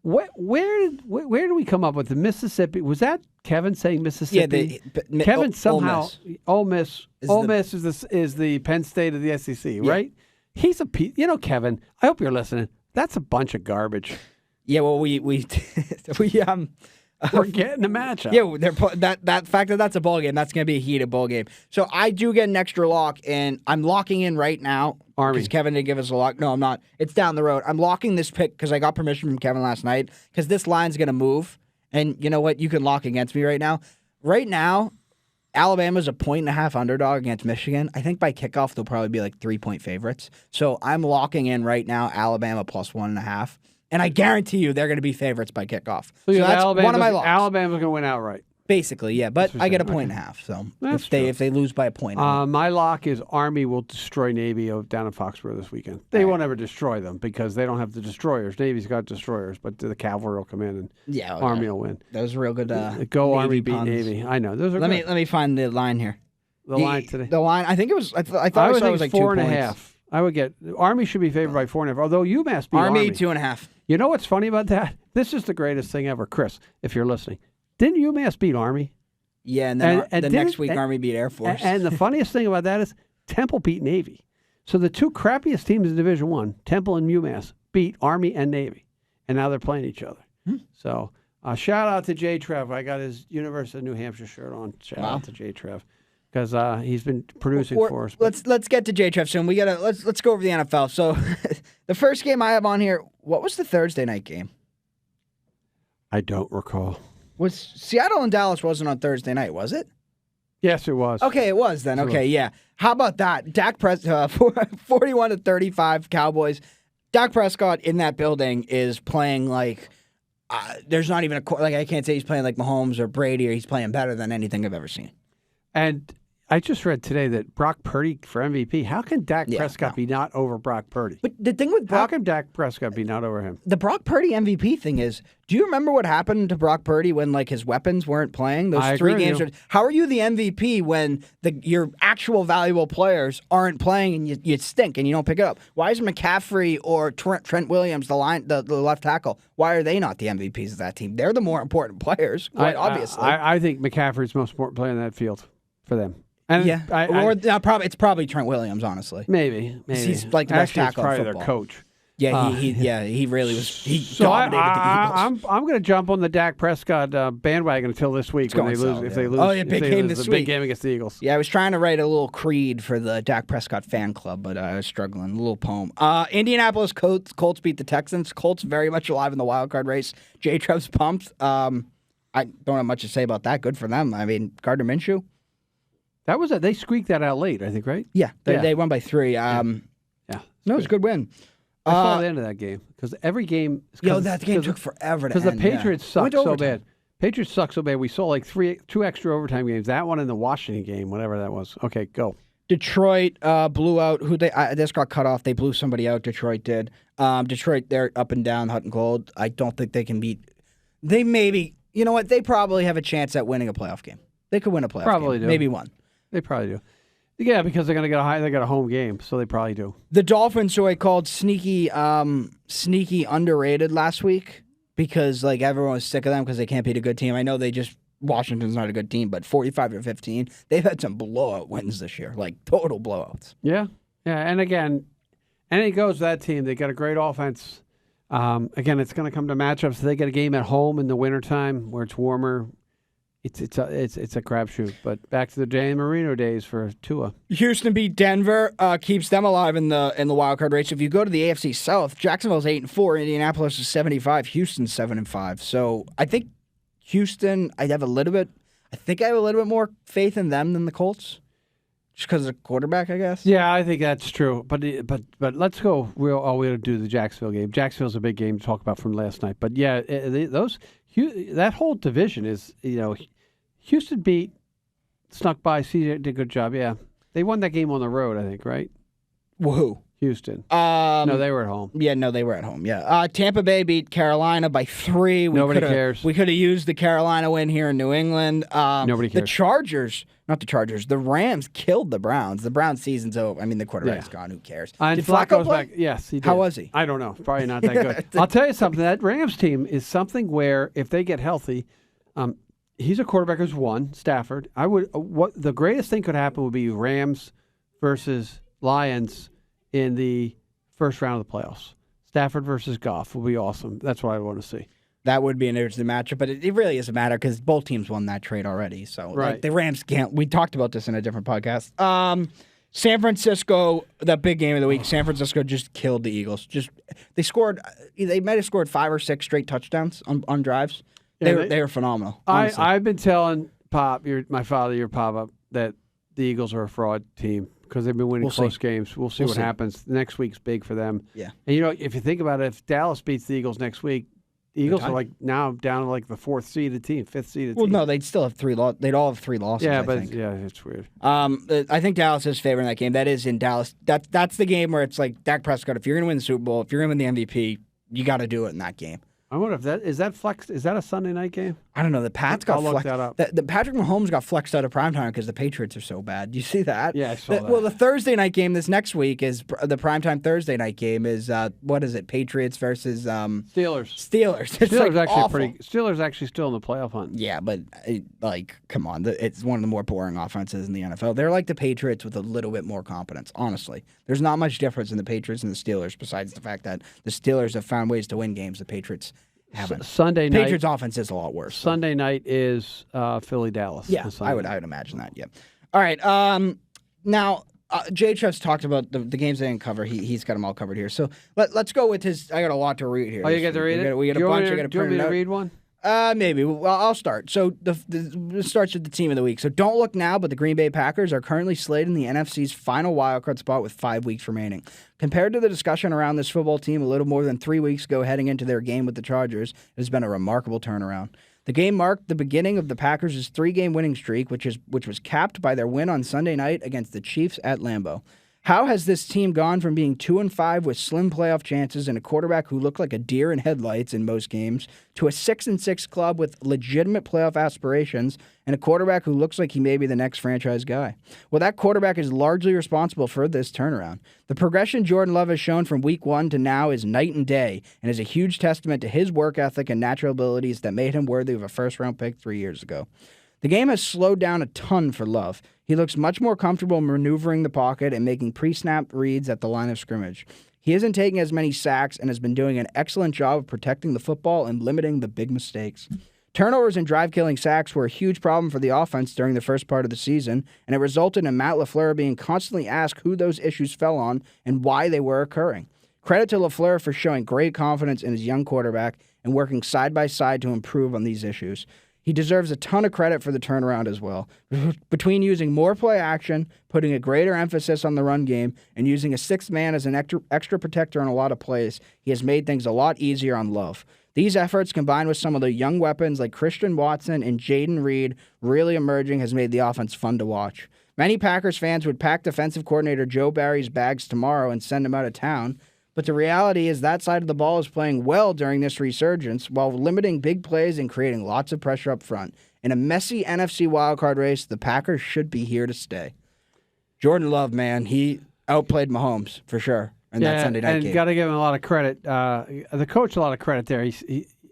where did we come up with the Mississippi? Was that Kevin saying Mississippi? Yeah, Kevin somehow Ole Miss is the Penn State of the SEC, right? He's Kevin. I hope you're listening. That's a bunch of garbage. Yeah, well, we We're getting a matchup. Yeah, that fact that's a ball game. That's going to be a heated ball game. So I do get an extra lock, and I'm locking in right now. Army. Because Kevin didn't give us a lock. No, I'm not. It's down the road. I'm locking this pick because I got permission from Kevin last night because this line's going to move. And you know what? You can lock against me right now. Right now, Alabama's a 1.5 underdog against Michigan. I think by kickoff, they'll probably be like 3-point favorites. So I'm locking in right now Alabama plus 1.5. And I guarantee you they're going to be favorites by kickoff. So that's one of my locks. Alabama's going to win outright. Basically, yeah. But I get a 1.5. So if they lose by a point. My lock is Army will destroy Navy down in Foxborough this weekend. They won't ever destroy them because they don't have the destroyers. Navy's got destroyers, but the cavalry will come in and Army will win. That was a real good Go Navy Army beat puns. Navy. I know. Those are Let good. me find the line here. The line today. The line, I think it was, I thought I saw it was like 2 points. 4.5. I would get Army should be favored by 4.5. Although UMass beat Army 2.5. You know what's funny about that? This is the greatest thing ever, Chris. If you're listening, didn't UMass beat Army? Yeah, and then and next week Army beat Air Force. And the funniest thing about that is Temple beat Navy. So the two crappiest teams in Division I, Temple and UMass, beat Army and Navy, and now they're playing each other. So shout out to JTrev. I got his University of New Hampshire shirt on. Shout out to JTrev because he's been producing for us. Let's get to JTrev soon. We gotta let's go over the NFL. So the first game I have on here. What was the Thursday night game? I don't recall. Was Seattle and Dallas wasn't on Thursday night, was it? Yes, it was. Okay, it was then. Okay, yeah. How about that? Dak Prescott, 41-35 Cowboys. Dak Prescott in that building is playing like there's not even I can't say he's playing like Mahomes or Brady or he's playing better than anything I've ever seen. And I just read today that Brock Purdy for MVP. How can Dak Prescott be not over Brock Purdy? But the thing with how can Dak Prescott be not over him? The Brock Purdy MVP thing is, do you remember what happened to Brock Purdy when like his weapons weren't playing? Those 3 games. How are you the MVP when your actual valuable players aren't playing and you stink and you don't pick it up? Why is McCaffrey or Trent Williams the left tackle? Why are they not the MVPs of that team? They're the more important players, quite obviously. I think McCaffrey's the most important player in that field for them. And it's probably Trent Williams, honestly. Maybe. He's like the best tackle probably in football. Their coach. Yeah, he really was. He so dominated the Eagles. I'm going to jump on the Dak Prescott bandwagon until this week when they lose. If they lose, big game this week. Big game against the Eagles. Yeah, I was trying to write a little creed for the Dak Prescott fan club, but I was struggling. A little poem. Indianapolis Colts beat the Texans. Colts very much alive in the wild card race. JTrev's pumped. I don't have much to say about that. Good for them. I mean, Gardner Minshew. That was it. They squeaked that out late, I think, right? Yeah, they won by 3. No, it was a good win. I saw the end of that game because every game. That game took forever to end. Because the Patriots suck so bad. Patriots suck so bad. We saw like 2 extra overtime games. That one and the Washington game, whatever that was. Okay, go. Detroit blew out who they. This got cut off. They blew somebody out. Detroit did. Detroit, they're up and down, hot and cold. I don't think they can beat. They maybe. You know what? They probably have a chance at winning a playoff game. They could win a playoff probably game. Do. Maybe one. They probably do. Yeah, because they're going to get they got a home game, so they probably do. The Dolphins, who I called sneaky underrated last week because like everyone was sick of them because they can't beat a good team. I know Washington's not a good team, but 45-15, they've had some blowout wins this year, like total blowouts. Yeah, and again, it goes to that team. They got a great offense. Again, it's going to come to matchups. They get a game at home in the wintertime where it's warmer. It's a crapshoot, but back to the Dan Marino days for Tua. Houston beat Denver, keeps them alive in the wild card race. If you go to the AFC South, Jacksonville's 8-4, Indianapolis is 75, Houston's 7-5. So I think Houston, I have a little bit more faith in them than the Colts, just because of the quarterback, I guess. Yeah, I think that's true. But let's go. We'll do the Jacksonville game. Jacksonville's a big game to talk about from last night. But yeah, that whole division is, Houston snuck by. CJ did a good job. Yeah, they won that game on the road, I think, right? Woohoo. Houston. No, they were at home. Yeah, no, they were at home. Yeah, Tampa Bay beat Carolina by 3. Nobody cares. We could have used the Carolina win here in New England. Nobody cares. The Rams killed the Browns. The Browns season's over. I mean, the quarterback's gone. Who cares? Did Flacco play? Back? Yes, he did. How was he? I don't know. Probably not that good. I'll tell you something. That Rams team is something where if they get healthy, he's a quarterback who's won. Stafford. What the greatest thing could happen would be Rams versus Lions in the first round of the playoffs. Stafford versus Goff will be awesome. That's what I want to see. That would be an interesting matchup, but it really doesn't matter because both teams won that trade already. So right. The Rams can't. We talked about this in a different podcast. San Francisco, that big game of the week. San Francisco just killed the Eagles. They scored. They might have scored 5 or 6 straight touchdowns on drives. They were phenomenal. I've been telling Pop, my father, your Papa, that the Eagles are a fraud team. Because they've been winning close games. We'll see what happens. Next week's big for them. Yeah. And, if you think about it, if Dallas beats the Eagles next week, the Eagles are now down to the 4th seeded team, 5th seeded team. Well, no, they'd still have 3 losses. They'd all have 3 losses, yeah, I think. Yeah, it's weird. I think Dallas is favoring that game. That is in Dallas. That's the game where it's like Dak Prescott, if you're going to win the Super Bowl, if you're going to win the MVP, you got to do it in that game. I wonder if is that flex? Is that a Sunday night game? I don't know. The Pats got flexed. Look that up. The Patrick Mahomes got flexed out of primetime because the Patriots are so bad. Do you see that? Yeah, I saw that. Well, the Thursday night game this next week is the primetime Thursday night game is what is it? Patriots versus Steelers. It's Steelers actually still in the playoff hunt. Yeah, but come on, it's one of the more boring offenses in the NFL. They're like the Patriots with a little bit more competence. Honestly, there's not much difference in the Patriots and the Steelers besides the fact that the Steelers have found ways to win games. The Patriots haven't. Sunday night. Patriots offense is a lot worse. Sunday night is Philly Dallas. Yeah, I would imagine that. Yeah. All right. Now JTrev's talked about the games they didn't cover. He's got them all covered here. So let's go with his. I got a lot to read here. Oh, you get to read it. We got a bunch. I got to print it out. Do you want me to read one? Maybe. Well, I'll start. So it starts with the team of the week. So don't look now, but the Green Bay Packers are currently slated in the NFC's final wildcard spot with 5 weeks remaining. Compared to the discussion around this football team a little more than 3 weeks ago heading into their game with the Chargers, it has been a remarkable turnaround. The game marked the beginning of the Packers' 3-game winning streak, which was capped by their win on Sunday night against the Chiefs at Lambeau. How has this team gone from being 2-5 with slim playoff chances and a quarterback who looked like a deer in headlights in most games to a 6-6 club with legitimate playoff aspirations and a quarterback who looks like he may be the next franchise guy? Well, that quarterback is largely responsible for this turnaround. The progression Jordan Love has shown from week 1 to now is night and day and is a huge testament to his work ethic and natural abilities that made him worthy of a first-round pick 3 years ago. The game has slowed down a ton for Love. He looks much more comfortable maneuvering the pocket and making pre-snap reads at the line of scrimmage. He isn't taking as many sacks and has been doing an excellent job of protecting the football and limiting the big mistakes. Turnovers and drive-killing sacks were a huge problem for the offense during the first part of the season, and it resulted in Matt LaFleur being constantly asked who those issues fell on and why they were occurring. Credit to LaFleur for showing great confidence in his young quarterback and working side by side to improve on these issues. He deserves a ton of credit for the turnaround as well. Between using more play action, putting a greater emphasis on the run game, and using a sixth man as an extra protector on a lot of plays, he has made things a lot easier on Love. These efforts, combined with some of the young weapons like Christian Watson and Jaden Reed really emerging, has made the offense fun to watch. Many Packers fans would pack defensive coordinator Joe Barry's bags tomorrow and send him out of town, but the reality is that side of the ball is playing well during this resurgence while limiting big plays and creating lots of pressure up front. In a messy NFC wildcard race, the Packers should be here to stay. Jordan Love, man, he outplayed Mahomes for sure in that Sunday night game. And got to give him a lot of credit. The coach a lot of credit there.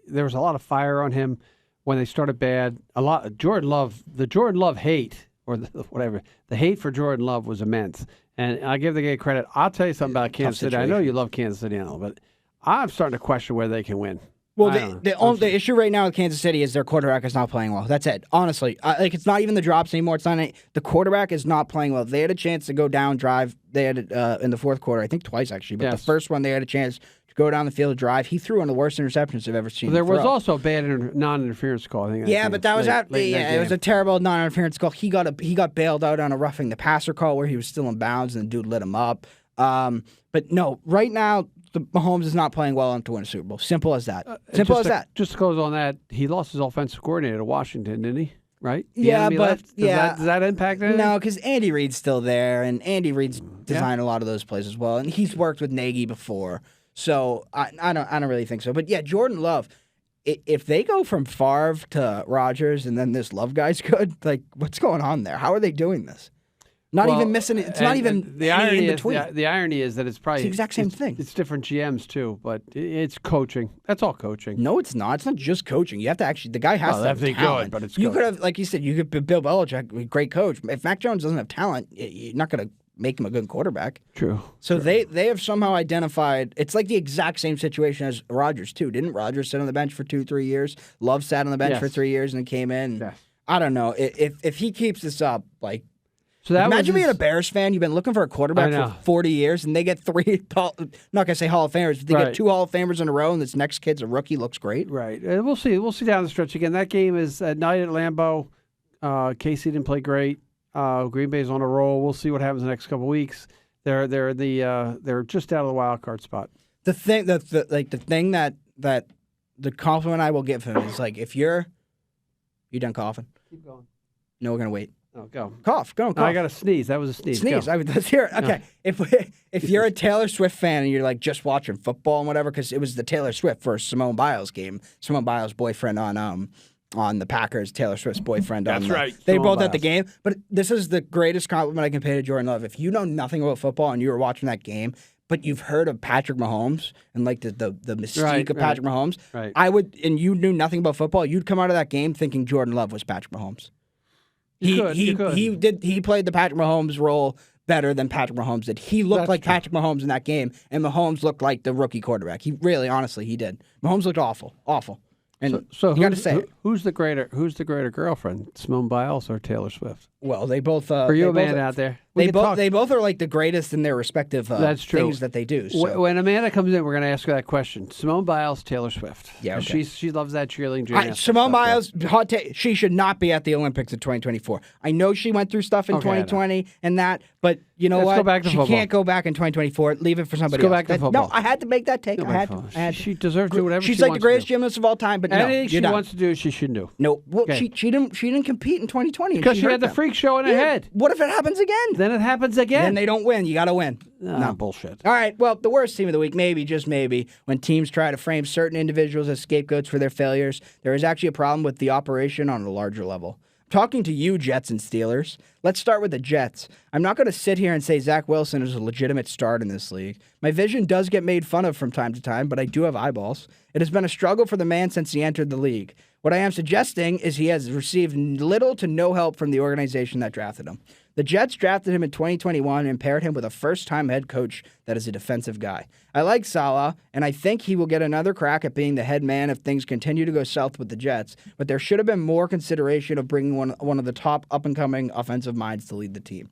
There was a lot of fire on him when they started bad. The Jordan Love hate, or the hate for Jordan Love was immense. And I give the guy credit. I'll tell you something about Kansas City. I know you love Kansas City, but I'm starting to question whether they can win. Well, the issue right now with Kansas City is their quarterback is not playing well. That's it. Honestly, it's not even the drops anymore. It's not the quarterback is not playing well. They had a chance to go down drive. They had in the fourth quarter, I think twice actually. But the first one, they had a chance to go down the field drive. He threw one of the worst interceptions I've ever seen. There was also a bad non-interference call. I think. Yeah, but that was it was a terrible non-interference call. He got bailed out on a roughing the passer call where he was still in bounds and the dude lit him up. But no, right now Mahomes is not playing well enough to win a Super Bowl. Simple as that. Simple as that. Just goes on that. He lost his offensive coordinator to Washington, didn't he? right? Yeah, Bieniemy but left. Does that impact it? No, because Andy Reid's still there, and Andy Reid's designed a lot of those plays as well, and he's worked with Nagy before, so I don't really think so. But yeah, Jordan Love, if they go from Favre to Rodgers, and then this Love guy's good, like what's going on there? How are they doing this? Not even missing it. It's not even the any irony in between. the irony is that it's probably It's the exact same thing. It's different GMs too, but it's coaching. That's all coaching. No, it's not. It's not just coaching. You have to actually. The guy has to have be talent. good, but it's you coaching. could have, like you said, you could Bill Belichick, great coach. If Mac Jones doesn't have talent, you're not going to make him a good quarterback. True. So they have somehow identified. It's like the exact same situation as Rodgers too. Didn't Rodgers sit on the bench for 2-3 years? Love sat on the bench for 3 years and then came in. Yes. I don't know if he keeps this up, like. So that Imagine was being a Bears fan. You've been looking for a quarterback for 40 years, and they get not going to say Hall of Famers, but they get 2 Hall of Famers in a row, and this next kid's a rookie, looks great. Right. We'll see. We'll see down the stretch again. That game is at night at Lambeau. KC didn't play great. Green Bay's on a roll. We'll see what happens the next couple of weeks. They're just out of the wild card spot. The thing that the compliment I will give him is like, if you done coughing? Keep going. No, we're gonna wait. Oh, go. Cough. Go. No, I got to sneeze. That was a sneeze. Sneeze. Go. Let's hear it. Okay. If you're a Taylor Swift fan and you're like just watching football and whatever, because it was the Taylor Swift versus Simone Biles game. Simone Biles' boyfriend on the Packers, Taylor Swift's boyfriend. That's right. They Simone both Biles. at the game. But this is the greatest compliment I can pay to Jordan Love. If you know nothing about football and you were watching that game, but you've heard of Patrick Mahomes and like the mystique of Patrick Mahomes, right. And you knew nothing about football, you'd come out of that game thinking Jordan Love was Patrick Mahomes. He played the Patrick Mahomes role better than Patrick Mahomes did. He looked like Patrick Mahomes in that game, and Mahomes looked like the rookie quarterback. He really, honestly, he did. Mahomes looked awful. And so you got to say, who's the greater girlfriend, Simone Biles or Taylor Swift? well, they both. For you, a man out there, They both are like the greatest in their respective That's true. things that they do. So. When Amanda comes in, we're going to ask her that question. Simone Biles, Taylor Swift. Yeah, okay. She loves that cheerleading gymnastics. Simone Biles, hot take, she should not be at the Olympics in 2024. I know she went through stuff in 2020 and that, but you know Let's what? go back to she football. can't go back in 2024. Leave it for somebody Let's go else. back to football. No, I had to make that take. I had She deserves to do whatever She's she like wants the greatest to do. gymnast of all time, but Anything no, she wants to do, she shouldn't do. No, well, Okay. she didn't compete in 2020 Because she hurt had the them. freak show in her head. What if it happens again? Then it happens again. Then they don't win. You got to win. No, bullshit. All right, well, the worst team of the week, maybe, just maybe, when teams try to frame certain individuals as scapegoats for their failures, there is actually a problem with the operation on a larger level. Talking to you, Jets and Steelers, let's start with the Jets. I'm not going to sit here and say Zach Wilson is a legitimate start in this league. My vision does get made fun of from time to time, but I do have eyeballs. It has been a struggle for the man since he entered the league. What I am suggesting is he has received little to no help from the organization that drafted him. The Jets drafted him in 2021 and paired him with a first-time head coach that is a defensive guy. I like Saleh, and I think he will get another crack at being the head man if things continue to go south with the Jets, but there should have been more consideration of bringing one of the top up-and-coming offensive minds to lead the team.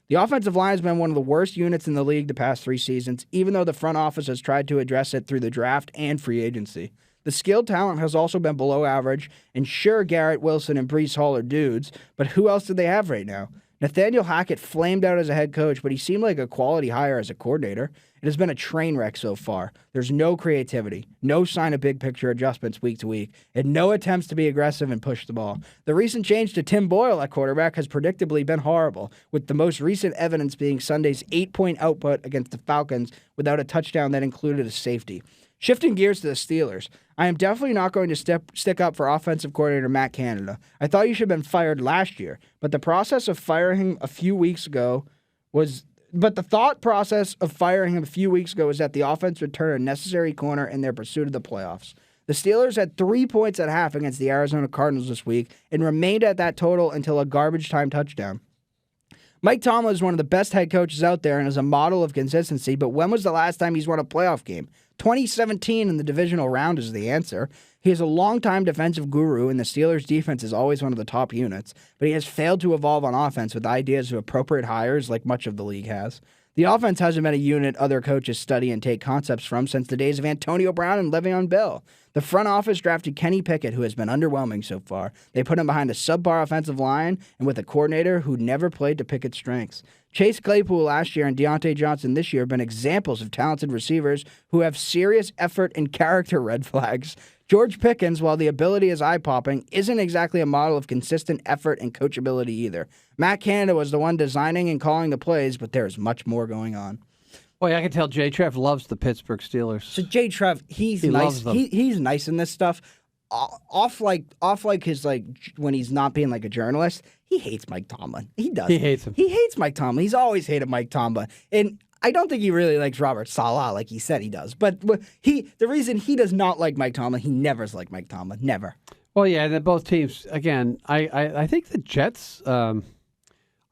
The offensive line has been one of the worst units in the league the past 3 seasons, even though the front office has tried to address it through the draft and free agency. The skilled talent has also been below average, and sure, Garrett Wilson and Breece Hall are dudes, but who else do they have right now? Nathaniel Hackett flamed out as a head coach, but he seemed like a quality hire as a coordinator. It has been a train wreck so far. There's no creativity, no sign of big picture adjustments week to week, and no attempts to be aggressive and push the ball. The recent change to Tim Boyle at quarterback has predictably been horrible, with the most recent evidence being Sunday's 8-point output against the Falcons without a touchdown that included a safety. Shifting gears to the Steelers, I am definitely not going to stick up for offensive coordinator Matt Canada. I thought you should have been fired last year, but the process of firing him a few weeks ago was that the offense would turn a necessary corner in their pursuit of the playoffs. The Steelers had 3 points at half against the Arizona Cardinals this week and remained at that total until a garbage time touchdown. Mike Tomlin is one of the best head coaches out there and is a model of consistency, but when was the last time he's won a playoff game? 2017 in the divisional round is the answer. He is a longtime defensive guru, and the Steelers' defense is always one of the top units, but he has failed to evolve on offense with ideas of appropriate hires like much of the league has. The offense hasn't been a unit other coaches study and take concepts from since the days of Antonio Brown and Le'Veon Bell. The front office drafted Kenny Pickett, who has been underwhelming so far. They put him behind a subpar offensive line and with a coordinator who never played to Pickett's strengths. Chase Claypool last year and Deontay Johnson this year have been examples of talented receivers who have serious effort and character red flags. George Pickens, while the ability is eye-popping, isn't exactly a model of consistent effort and coachability either. Matt Canada was the one designing and calling the plays, but there is much more going on. Boy, I can tell JTrev loves the Pittsburgh Steelers. So JTrev, he's He nice. loves them. He's nice in this stuff. Off his when he's not being like a journalist, he hates Mike Tomlin. He does. He hates him. He hates Mike Tomlin. He's always hated Mike Tomlin, and I don't think he really likes Robert Saleh like he said he does. But the reason he does not like Mike Tomlin, he never's liked Mike Tomlin. Never. Well, yeah, and both teams, again, I think the Jets,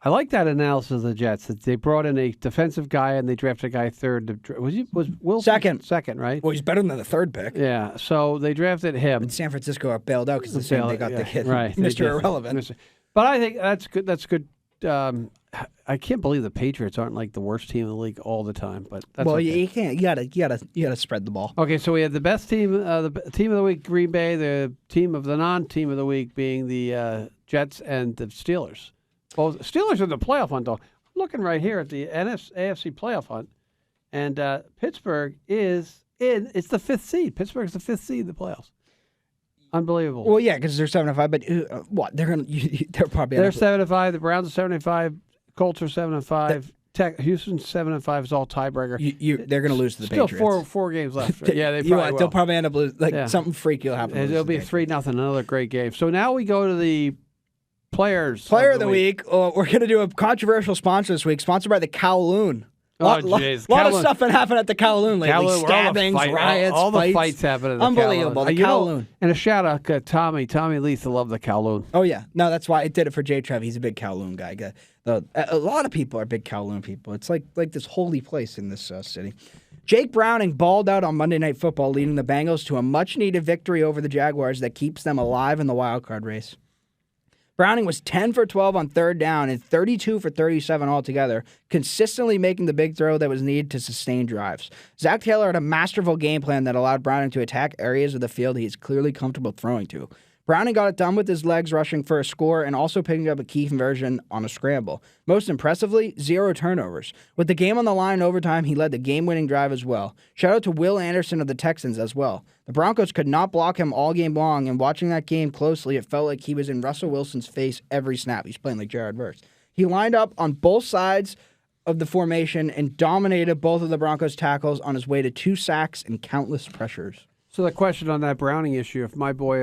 I like that analysis of the Jets, that they brought in a defensive guy and they drafted a guy third. Was Wilson? Second, right? Well, he's better than the third pick. Yeah, so they drafted him. And San Francisco are bailed out because they got the kid, right, Mr. Irrelevant. But I think that's good. That's good. I can't believe the Patriots aren't like the worst team in the league all the time. But that's okay. You can't. You gotta spread the ball. Okay, so we had the best team, the team of the week, Green Bay. The team of the non-team of the week being the Jets and the Steelers. Both Steelers are in the playoff hunt, though. I'm looking right here at the AFC playoff hunt, and Pittsburgh is in. It's the 5th seed. Pittsburgh's the 5th seed in the playoffs. Unbelievable. Well, yeah, because they're 7-5. But what they're probably 7-5. The Browns are 7-5. Colts are 7-5. Houston's 7-5 is all tiebreaker. They're going to lose to the Patriots. Still four games left. Right? Yeah, they'll probably end up losing. Something freaky will happen. It'll be 3-0. Another great game. So now we go to the Player of the week. We're going to do a controversial sponsor this week, sponsored by the Kowloon. Oh, jeez. A lot of stuff been happening at the Kowloon lately. Stabbings, riots, all the fights. fights happening at the Unbelievable. Kowloon. The Kowloon. And a shout out to Tommy Leith, love the Kowloon. Oh, yeah. No, that's why I did it for JTrev. He's a big Kowloon guy. A lot of people are big Kowloon people. It's like this holy place in this city. Jake Browning balled out on Monday Night Football, leading the Bengals to a much-needed victory over the Jaguars that keeps them alive in the wildcard race. Browning was 10 for 12 on third down and 32 for 37 altogether, consistently making the big throw that was needed to sustain drives. Zach Taylor had a masterful game plan that allowed Browning to attack areas of the field he is clearly comfortable throwing to. Browning got it done with his legs rushing for a score and also picking up a key conversion on a scramble. Most impressively, 0 turnovers. With the game on the line in overtime, he led the game-winning drive as well. Shout out to Will Anderson of the Texans as well. The Broncos could not block him all game long, and watching that game closely, it felt like he was in Russell Wilson's face every snap. He's playing like Jared Verse. He lined up on both sides of the formation and dominated both of the Broncos' tackles on his way to 2 sacks and countless pressures. So the question on that Browning issue, if my boy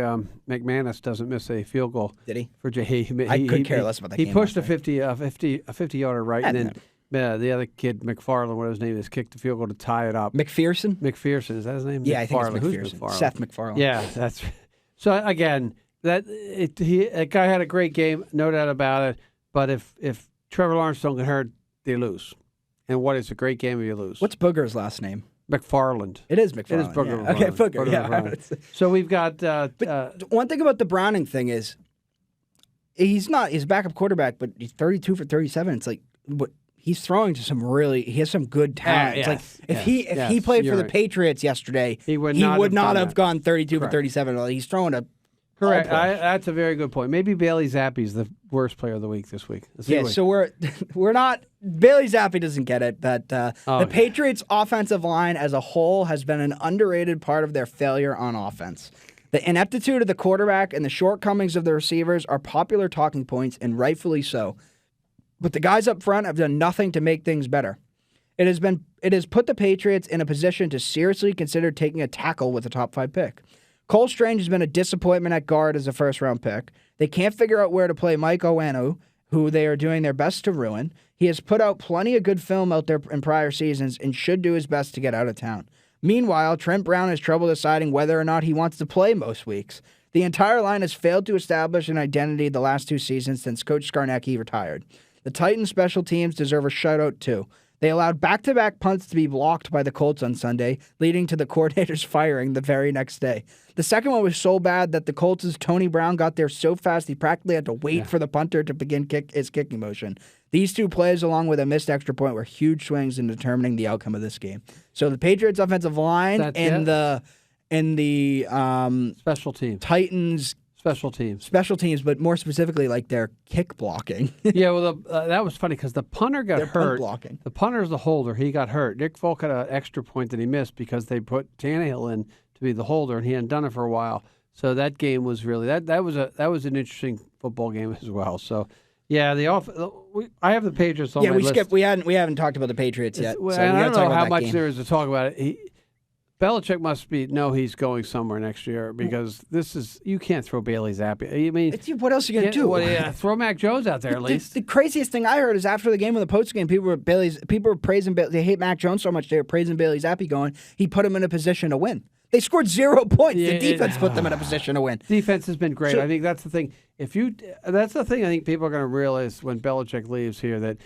McManus doesn't miss a field goal, did he? For he I could care less about that. He pushed a 50-yarder right, and then the other kid McFarland, whatever his name is, kicked the field goal to tie it up. McPherson, is that his name? Yeah, I think it's McPherson. Who's McFarland? Seth MacFarlane. Yeah, that's so. Again, that guy had a great game, no doubt about it. But if Trevor Lawrence don't get hurt, they lose. And what is a great game if you lose? What's Booger's last name? McFarland. It is McFarland. It is Booger. Yeah. Okay, Booger. Yeah. So we've got. But one thing about the Browning thing is, he's backup quarterback, but he's 32 for 37. It's like he's throwing to he has some good talent. It's like if he played for the Patriots yesterday, he would not have gone 32 for 37. He's throwing a. Correct. That's a very good point. Maybe Bailey Zappi's the worst player of the week this week. So we're not. Bailey Zappi doesn't get it, but the Patriots' offensive line as a whole has been an underrated part of their failure on offense. The ineptitude of the quarterback and the shortcomings of the receivers are popular talking points, and rightfully so. But the guys up front have done nothing to make things better. It has put the Patriots in a position to seriously consider taking a tackle with a top 5 pick. Cole Strange has been a disappointment at guard as a first-round pick. They can't figure out where to play Mike Owenu, who they are doing their best to ruin. He has put out plenty of good film out there in prior seasons and should do his best to get out of town. Meanwhile, Trent Brown has trouble deciding whether or not he wants to play most weeks. The entire line has failed to establish an identity the last 2 seasons since Coach Skarnecki retired. The Titans special teams deserve a shout-out too. They allowed back-to-back punts to be blocked by the Colts on Sunday, leading to the coordinator's firing the very next day. The second one was so bad that the Colts' Tony Brown got there so fast he practically had to wait for the punter to begin his kicking motion. These 2 plays, along with a missed extra point, were huge swings in determining the outcome of this game. So the Patriots' offensive line and the special teams, Titans. Special teams, but more specifically, like their kick blocking. Yeah, well, that was funny because the punter got hurt. Punt blocking. The punter's the holder. He got hurt. Nick Folk had an extra point that he missed because they put Tannehill in to be the holder, and he hadn't done it for a while. So that game was really that was an interesting football game as well. So yeah, I have the Patriots on my list. We haven't talked about the Patriots yet. So I don't know how much there is to talk about it. Belichick must know he's going somewhere next year because you can't throw Bailey Zappi. I mean, what else are you going to do? Well, yeah, throw Mac Jones out there at least. The craziest thing I heard is after the game, in the post game, people were praising Bailey. They hate Mac Jones so much they were praising Bailey Zappi, going, he put him in a position to win. They scored 0 points. The defense put them in a position to win. Defense has been great. I think that's the thing. That's the thing I think people are going to realize when Belichick leaves here, that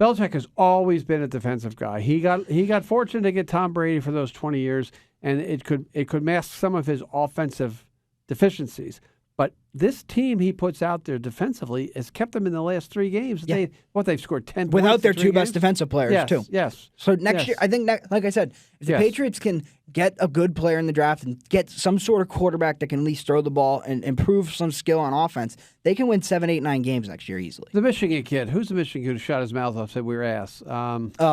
Belichick has always been a defensive guy. He got fortunate to get Tom Brady for those 20 years, and it could mask some of his offensive deficiencies. But this team he puts out there defensively has kept them in the last 3 games. Yeah. They've scored 10 without points their 2 games? best defensive players too. Yes. So next year, I think, like I said, if the Patriots can get a good player in the draft and get some sort of quarterback that can at least throw the ball and improve some skill on offense, they can win 7, 8, 9 games next year easily. The Michigan kid, who's the Michigan kid who shot his mouth off, said we were ass?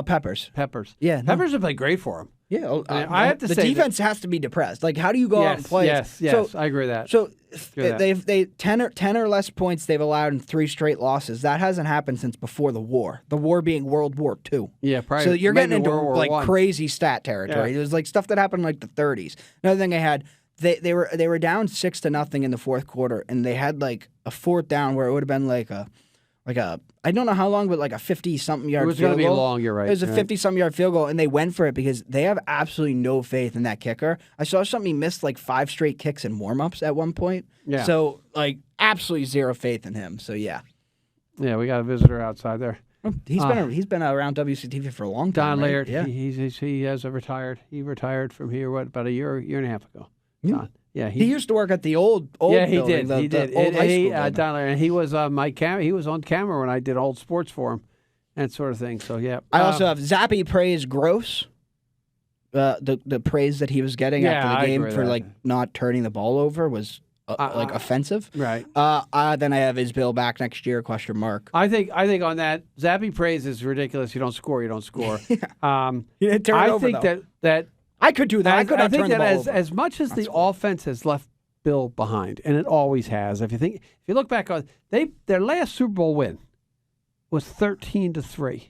Peppers. Yeah, Peppers have played great for him. Yeah, I have to say the defense has to be depressed. Like, how do you go out and play? Yes, I agree with that. So they 10 or less points they've allowed in 3 straight losses. That hasn't happened since before the war. The war being World War II. Yeah, probably. So you're getting into like I. crazy stat territory. Yeah. It was like stuff that happened in like the 30s. Another thing I had, they were down 6-0 in the fourth quarter, and they had like a 4th down where it would have been like a I don't know how long, but like a 50-something yard field goal. It was going to be long, you're right. It was a 50-something yard field goal, and they went for it because they have absolutely no faith in that kicker. I saw something, he missed like 5 straight kicks in warm-ups at one point. Yeah. So, like, absolutely zero faith in him. So, yeah. Yeah, we got a visitor outside there. He's been around WCTV for a long time. Don Laird, right? Yeah. he has retired. He retired from here, about a year and a half ago. Yeah. Yeah, he used to work at the old yeah, building, he did. The old high school building. Don Laird, and he was he was on camera when I did old sports for him, and sort of thing. So yeah. I also have Zappi praise Gross. The praise that he was getting after the game for like not turning the ball over was like offensive. Right. Then I have Isbill back next year ? I think on that, Zappi praise is ridiculous. You don't score. You don't score. He didn't turn it over, think that. I could do that. I think that as much as the offense has left Bill behind, and it always has. If you look back on their last Super Bowl win was 13-3.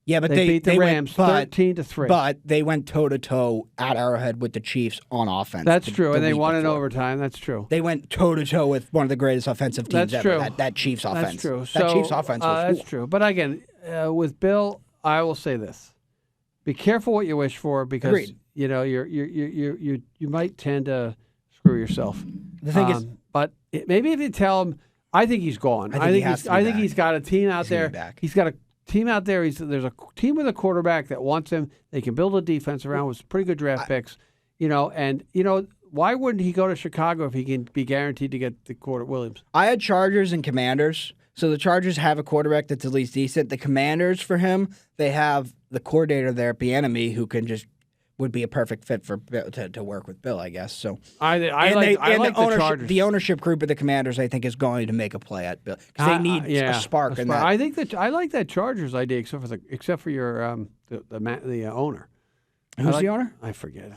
Yeah, but they beat the Rams 13-3. But they went toe-to-toe at Arrowhead with the Chiefs on offense. That's true, and they won in overtime. That's true. They went toe-to-toe with one of the greatest offensive teams ever. True. That Chiefs offense. That's true. That Chiefs offense was that's true. But again, with Bill, I will say this. Be careful what you wish for because Agreed. You might tend to screw yourself. The thing is, but maybe if you tell him, I think he's gone. I think he's got a team out there. He's got a team out there. There's a team with a quarterback that wants him. They can build a defense around with pretty good draft picks. Why wouldn't he go to Chicago if he can be guaranteed to get the quarter Williams? I had Chargers and Commanders. So the Chargers have a quarterback that's at least decent. The Commanders, for him, they have the coordinator there, Bieniemy, who would be a perfect fit for to work with Bill, I guess. So I like the Chargers. The ownership group of the Commanders, I think, is going to make a play at Bill because they need a spark in that. I think that I like that Chargers idea, except for your the owner. Who's the owner? I forget.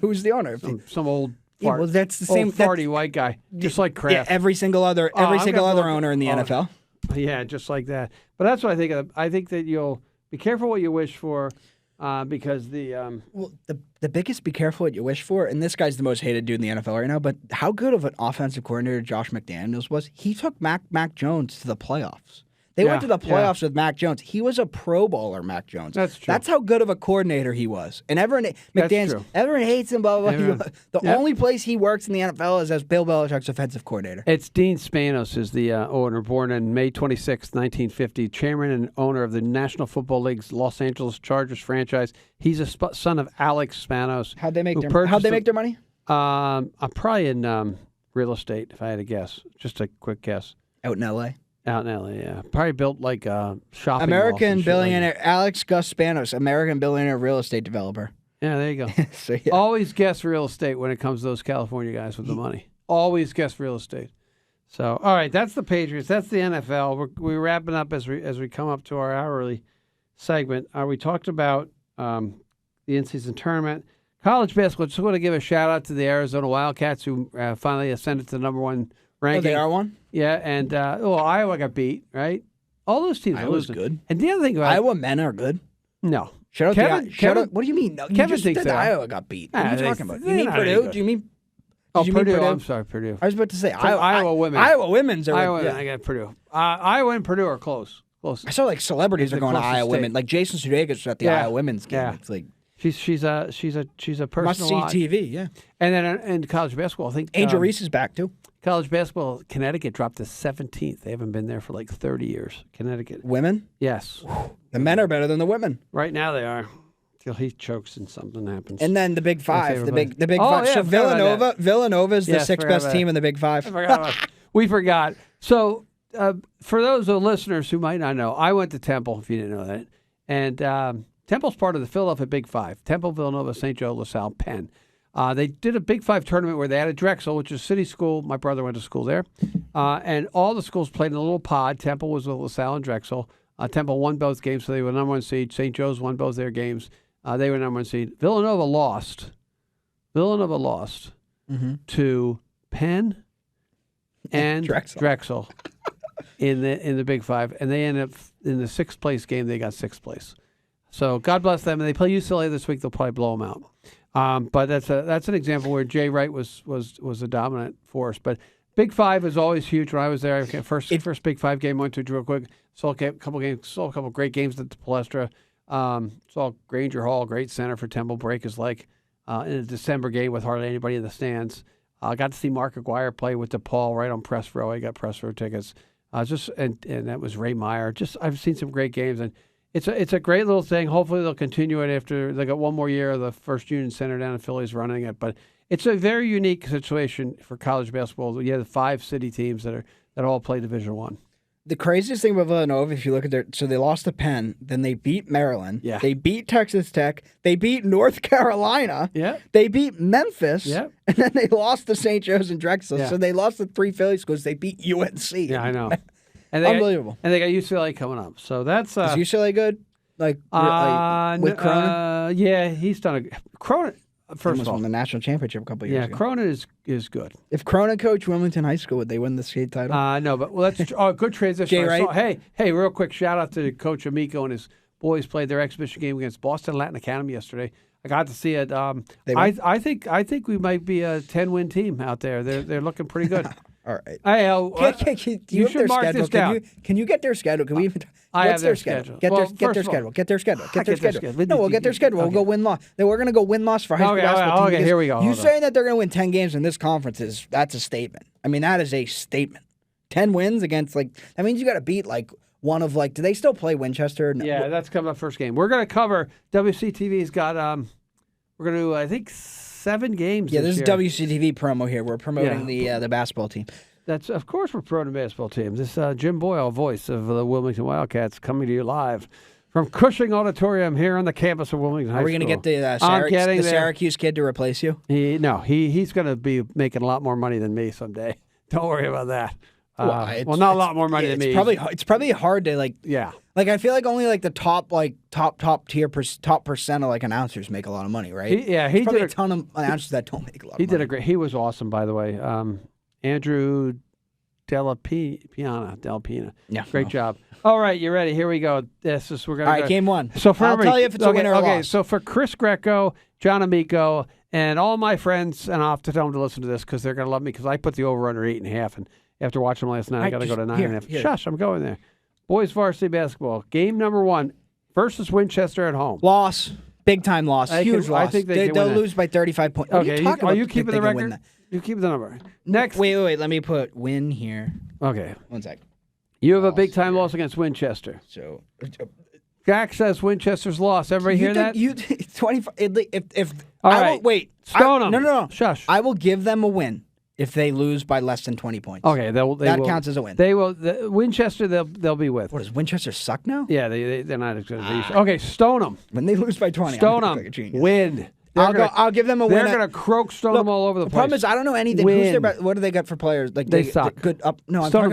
Who's the owner? Some old. Yeah, well, that's the same farty white guy, just like Kraft. Yeah, every single other owner in the NFL. Yeah, just like that. But that's what I think of. I think that you'll be careful what you wish for, because the biggest be careful what you wish for, and this guy's the most hated dude in the NFL right now. But how good of an offensive coordinator Josh McDaniels was? He took Mac Jones to the playoffs. They went to the playoffs with Mac Jones. He was a Pro Bowler, Mac Jones. That's true. That's how good of a coordinator he was. And everyone hates him, blah, blah, blah. The only place he works in the NFL is as Bill Belichick's offensive coordinator. It's Dean Spanos is the owner, born on May 26, 1950, chairman and owner of the National Football League's Los Angeles Chargers franchise. He's a son of Alex Spanos. How'd they make their money? Probably in real estate, if I had to guess. Just a quick guess. Out in L.A.? Out in L.A., yeah. Probably built like a shopping American billionaire, Alex Gus Spanos, American billionaire real estate developer. Yeah, there you go. So, yeah. Always guess real estate when it comes to those California guys with the money. Always guess real estate. So, all right, that's the Patriots. That's the NFL. We're wrapping up as we come up to our hourly segment. We talked about the in-season tournament. College basketball, just want to give a shout-out to the Arizona Wildcats who finally ascended to the number 1 ranking. Oh, they are one? Yeah, and Iowa got beat, right? All those teams are Iowa's losing. good. And the other thing about Iowa men are good. No. Shout out Kevin, what do you mean? No, you Kevin just thinks said they are. Iowa got beat. What are you talking about? You mean not any Purdue? good. Do you mean? Oh, did you mean Purdue. Purdue? I'm sorry, Purdue. I was about to say Iowa women. Iowa women's are. Iowa, yeah. I got Purdue. Iowa and Purdue are close. I saw like celebrities are The going to closest Iowa women. state. Like Jason Sudeikis was at the Yeah. Iowa women's game. Yeah. It's like she's a person must to see watch. TV. Yeah. And then in college basketball, I think Angel Reese is back too. college basketball, Connecticut dropped to 17th. They haven't been there for like 30 years. Connecticut. Women. Yes. The men are better than the women. Right now they are. Till he chokes and something happens. And then the Big Five. The big Oh, five. yeah, So I forgot about Villanova's the Yes, sixth forgot best about team that. in the Big Five. I forgot about we forgot. So for those listeners who might not know, I went to Temple, if you didn't know that. And Temple's part of the Philadelphia Big Five. Temple, Villanova, St. Joe, LaSalle, Penn. They did a Big Five tournament where they had a Drexel, which is a city school. My brother went to school there. And all the schools played in a little pod. Temple was with LaSalle and Drexel. Temple won both games, so they were number 1 seed. St. Joe's won both their games. They were number 1 seed. Villanova lost to Penn and Drexel in the Big Five, and they ended up in the 6th place game. They got 6th place. So God bless them. And they play UCLA this week. They'll probably blow them out. But that's an example where Jay Wright was a dominant force. But Big Five is always huge. When I was there, first Big Five game I went to real quick. Saw a couple great games at the Palestra. Saw Granger Hall, great center for Temple, break his leg in a December game with hardly anybody in the stands. I got to see Mark Aguirre play with DePaul right on press row. I got press row tickets. And that was Ray Meyer. I've seen some great games, and it's a great little thing. Hopefully they'll continue it after they got one more year of the First Union Center down in Philly's running it. But it's a very unique situation for college basketball. You have the 5 city teams that all play Division I. The craziest thing about Villanova, if you look at so they lost to Penn, then they beat Maryland, Yeah. They beat Texas Tech, they beat North Carolina, Yeah. They beat Memphis, Yeah. And then they lost to St. Joe's and Drexel. Yeah. So they lost to 3 Philly schools. They beat UNC. Yeah, I know. And they Unbelievable. And they got UCLA coming up. So that's Is UCLA good? Like with Cronin? Yeah, he's done Cronin. First of all, won the national championship a couple years ago. Cronin is good. If Cronin coached Wilmington High School, would they win the state title? No, but that's good transition. Jay Wright? Hey, real quick shout out to Coach Amico and his boys played their exhibition game against Boston Latin Academy yesterday. I got to see it. I think we might be a 10-win team out there. They're looking pretty good. All right. Hey, you should mark this down. Can you get their schedule? Can we even? I What's have their their schedule? schedule. Get their schedule. Get their schedule. Get their schedule. No, we'll get their schedule. We'll Okay. go win-loss. Then we're going to go win-loss for high school basketball team. Okay, here we go. You Hold saying that they're going to win 10 games in this conference that's a statement. I mean, that is a statement. 10 wins against that means you got to beat one of do they still play Winchester? No. Yeah, that's coming up first game. We're going to cover WCTV's got we're going to do I think 7 games. Yeah, this year. is WCTV promo here. We're promoting the basketball team. That's of course we're promoting the basketball team. This Jim Boyle, voice of the Wilmington Wildcats, coming to you live from Cushing Auditorium here on the campus of Wilmington High School. Are we going to get the Syracuse kid to replace you? He's going to be making a lot more money than me someday. Don't worry about that. Not a lot more money than me. It's probably hard to Yeah. I feel like only the top tier top percent of announcers make a lot of money, right? He There's probably did a ton of announcers that don't make a lot. He of money. did a great. He was awesome, by the way. Andrew Della Pina. Yeah, Great job. All right, you ready? Here we go. We're gonna. All right, game 1. So I'll tell you if it's a winner or loss. So for Chris Greco, John Amico, and all my friends, and I'll have to tell them to listen to this because they're going to love me because I put the over under 8.5, and after watching them last night, I got to go to 9.5. Shush, I'm going there. Boys varsity basketball game number 1 versus Winchester at home. Loss, big time loss, huge loss. I think they'll lose by 35 points. Okay, are you keeping the record? You keep the number. Next. Wait. Let me put win here. Okay. 1 sec. You have a big time loss against Winchester. So. Jack says Winchester's lost. Everybody hear that? 25. If all I right. will, wait. Stone them. No. Shush. I will give them a win if they lose by less than 20 points. Okay, that counts as a win. They will. Winchester, they'll be with. What, does Winchester suck now? Yeah, they're not as good as they used to. Okay, stone them. When they lose by 20, stone I'm them. like a genius. Win. I'll give them a win. They're going to croak stone them all over the place. The problem is I don't know anything. What do they got for players? They suck. Good up. No, I'm talking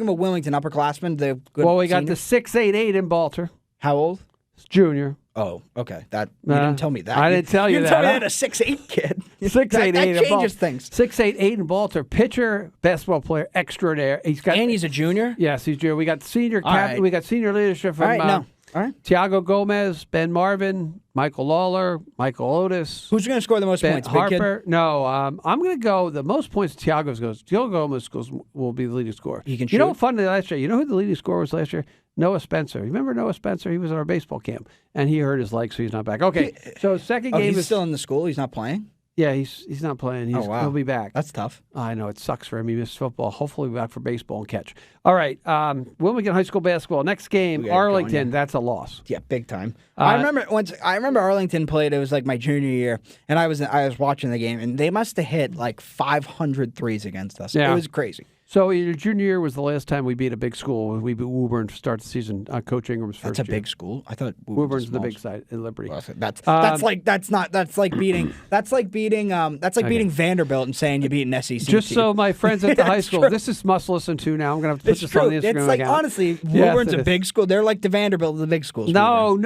about Wilmington upperclassmen. The good. Well, we got seniors. the 6'8" in Balter. How old? Junior. Oh, okay. That you didn't tell me that. I didn't tell you that. Tell me that a 6'8" kid. 6'8", that changes things. 6'8", Aiden Balter, pitcher, basketball player extraordinaire. And he's a junior. Yes, he's junior. We got senior All right. We got senior leadership from All right. Tiago Gomez, Ben Marvin, Michael Lawler, Michael Otis. Who's going to score the most Ben points? Harper. Big kid? No, I'm going to go. The most points Tiago Gomez will be the leading scorer. He can You know shoot? what funny last year? You know who the leading scorer was last year? Noah Spencer. You remember Noah Spencer? He was at our baseball camp, and he hurt his leg, so he's not back. Okay, so second game he's is still in the school. He's not playing. Yeah, he's not playing. He'll be back. That's tough. I know it sucks for him. He missed football. Hopefully, we'll be back for baseball and catch. All right, Wilmington High School basketball. Next game, Arlington. That's a loss. Yeah, big time. I remember Arlington played. It was like my junior year, and I was watching the game, and they must have hit like 500 threes against us. Yeah. It was crazy. So your junior year was the last time we beat a big school. We beat Woburn to start the season. Coach Ingram's first. That's a year. big school. I thought Woburn's the big side in Liberty. Well, that's like beating Vanderbilt and saying you beat an SEC. Just team. So my friends at the high school, true. this is must listen to now. I'm going to have to put It's this true. on the Instagram It's like account. honestly, Yes, Woburn's it a is. big school. They're like the Vanderbilt of the big schools. No,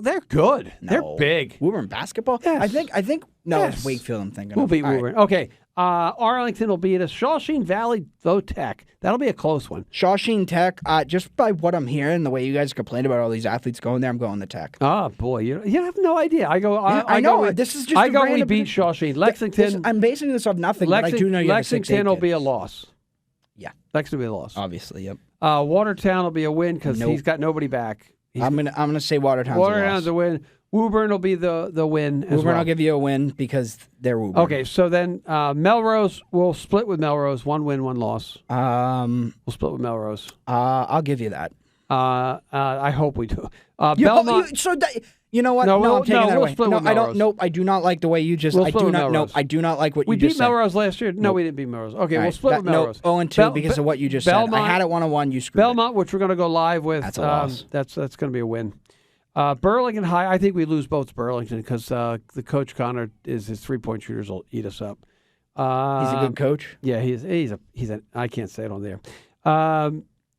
they're good. No. They're big. Woburn basketball. Yes. I think no, Yes. it's Wakefield. I'm thinking. We'll of. beat All right. Woburn. Okay. Arlington will beat us. Shawshene Valley, Votech. That'll be a close one. Shawshene Tech. Just by what I'm hearing, the way you guys complained about all these athletes going there, I'm going to Tech. Oh boy, you have no idea. I go. I know. This is just. I a go. We random beat Shawshene. Lexington. I'm basing this off nothing. But I do know you have a 6'8" Lexington will kid. be a loss. Yeah. Lexington will be a loss. Obviously, yep. Watertown will be a win because he's got nobody back. I'm gonna say Watertown's Watertown's a a win. Woburn will be the win as Woburn, well. I'll give you a win because they're Woburn. Okay, so then Melrose will split with Melrose. 1 win, 1 loss. We'll split with Melrose. I'll give you that. I hope we do. Belmont. You know what? No, I'm taking that we'll away. split No, with I don't. Melrose. Nope. I do not like the way you just. We'll I split do with not. Melrose. Nope. I do not like what We you just beat said. Melrose last year. No, we didn't beat Melrose. Okay, we'll split with Melrose. 0-2 because of what you just said. I had it 1-1. You screwed Belmont, which we're going to go live with. That's a loss. That's going to be a win. Burlington High, I think we lose both Burlington because the coach Connor his 3-point shooters will eat us up. He's a good coach. Yeah, he's a I can't say it on there.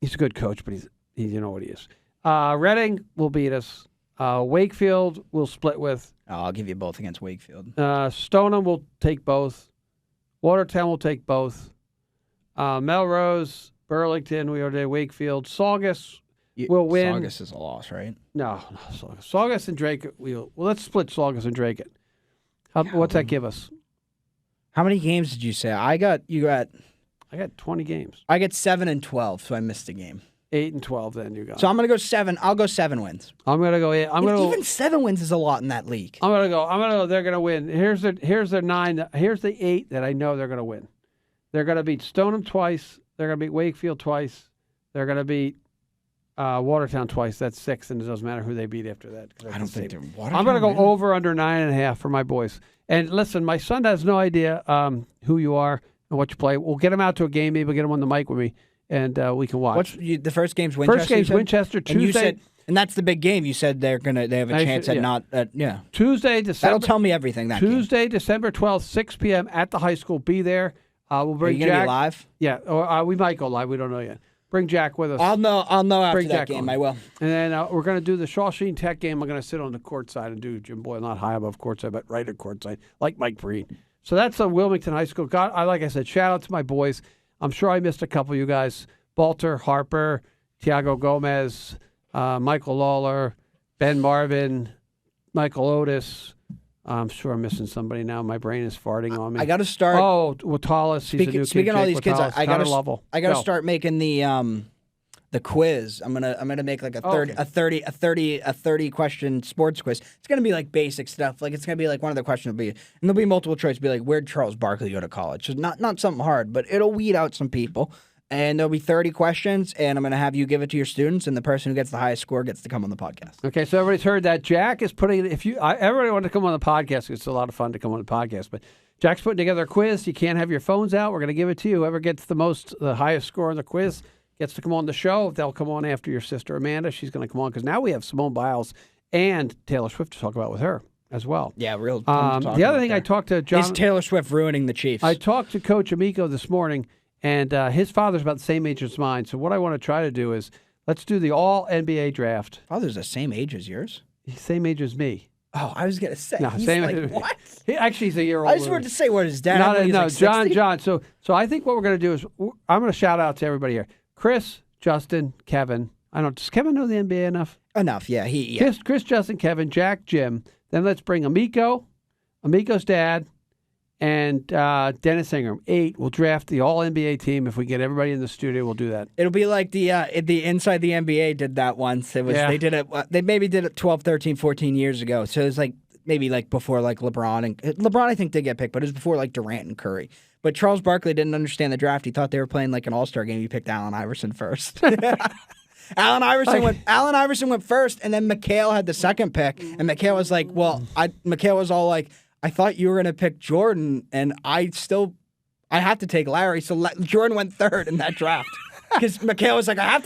He's a good coach, but he's you know what he is. Reading will beat us. Wakefield will split with. I'll give you both against Wakefield. Stoneham will take both. Watertown will take both. Melrose, Burlington, we already did Wakefield. Saugus will win. Saugus is a loss, right? No, Saugus. Saugus and Drake. Well, let's split Saugus and Drake. What's that give us? How many games did you say? I got 20 games. I get 7 and 12, so I missed a game. 8 and 12. Then you got. So I'm gonna go 7. I'll go 7 wins. I'm gonna go. Even 7 wins is a lot in that league. I'm gonna go. They're gonna win. Here's their 9. Here's the 8 that I know they're gonna win. They're gonna beat Stoneham twice. They're gonna beat Wakefield twice. They're gonna beat Watertown twice. That's 6, and it doesn't matter who they beat after that. I don't think they're Watertown. I'm gonna go over under 9.5 for my boys. And listen, my son has no idea who you are and what you play. We'll get him out to a game. Maybe we'll get him on the mic with me, and we can watch. The first game's Winchester. First game's Winchester. Tuesday. And you said, and that's the big game. You said they have a chance at not. Tuesday, December. That'll tell me everything. Tuesday, December 12th, 6 p.m. at the high school. Be there. We'll bring Are you gonna Jack. be live? Yeah, or we might go live. We don't know yet. Bring Jack with us. I'll know after Bring that Jack game. on. I will. And then we're going to do the Shawshene Tech game. I'm going to sit on the court side and do Jim Boyle, not high above court side, but right at court side, like Mike Breen. So that's a Wilmington High School. God, like I said, shout out to my boys. I'm sure I missed a couple of you guys. Balter, Harper, Tiago Gomez, Michael Lawler, Ben Marvin, Michael Otis. I'm sure I'm missing somebody now. My brain is farting on me. I got to start. Oh, Wallace. He's a new kid. Speaking of all these kids, I got to to start making the quiz. I'm gonna make like a 30 question sports quiz. It's gonna be like basic stuff. Like it's gonna be like one of the questions will be, and there'll be multiple choice. Be like, where'd Charles Barkley go to college? So not something hard, but it'll weed out some people. And there'll be 30 questions, and I'm going to have you give it to your students, and the person who gets the highest score gets to come on the podcast. Okay, so everybody's heard that. Jack is putting, everybody wanted to come on the podcast. It's a lot of fun to come on the podcast, but Jack's putting together a quiz. You can't have your phones out. We're going to give it to you. Whoever gets the highest score on the quiz gets to come on the show. They'll come on after your sister Amanda. She's going to come on because now we have Simone Biles and Taylor Swift to talk about with her as well. Yeah, real. The other thing I talked to John. Is Taylor Swift ruining the Chiefs? I talked to Coach Amico this morning. And his father's about the same age as mine. So what I want to try to do is let's do the all NBA draft. Father's the same age as yours? He's same age as me. Oh, I was gonna say. No, He's same like, age. what? He's a year older. I just wanted to say what his dad. No, when he was no, like John. 60? John. So I think what we're going to do is I'm going to shout out to everybody here. Chris, Justin, Kevin. I don't. Does Kevin know the NBA enough? Enough, yeah. Chris, Justin, Kevin, Jack, Jim. Then let's bring Amico's dad, and Dennis Ingram. 8. We'll draft the All NBA team. If we get everybody in the studio, we'll do that. It'll be like the Inside the NBA did that once. It was They did it. They maybe did it 12, 13, 14 years ago. So it was like maybe like before like LeBron and LeBron I think did get picked, but it was before like Durant and Curry. But Charles Barkley didn't understand the draft. He thought they were playing like an All-Star game. He picked Allen Iverson first. Allen Iverson went first, and then McHale had the second pick. And McHale was like, McHale was all like, I thought you were going to pick Jordan, and I have to take Larry. So Jordan went third in that draft. Because McHale was like, I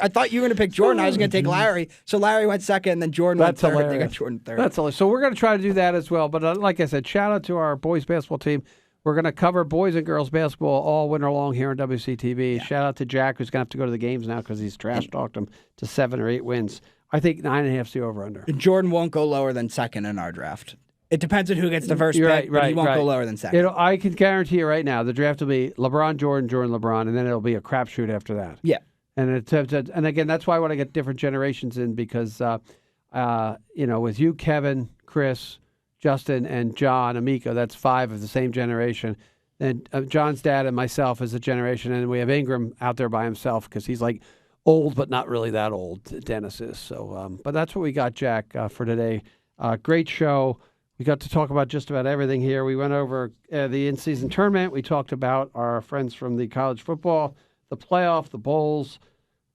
thought you were going to pick Jordan. I was going to take Larry. So Larry went second, and then Jordan went third. Hilarious. They got Jordan third. That's hilarious. So we're going to try to do that as well. But like I said, shout out to our boys basketball team. We're going to cover boys and girls basketball all winter long here on WCTV. Yeah. Shout out to Jack, who's going to have to go to the games now because he's trash-talked them to 7 or 8 wins. I think 9.5 is the over-under. Jordan won't go lower than second in our draft. It depends on who gets the first pick, but he won't go lower than second. I can guarantee you right now, the draft will be LeBron, Jordan, LeBron, and then it'll be a crapshoot after that. Yeah. And again, that's why I want to get different generations in because, with you, Kevin, Chris, Justin, and John, Amico, that's 5 of the same generation. And John's dad and myself is a generation, and we have Ingram out there by himself because he's like old, but not really that old, Dennis is. So, but that's what we got, Jack, for today. Great show. We got to talk about just about everything here. We went over the in-season tournament. We talked about our friends from the college football, the playoff, the bowls.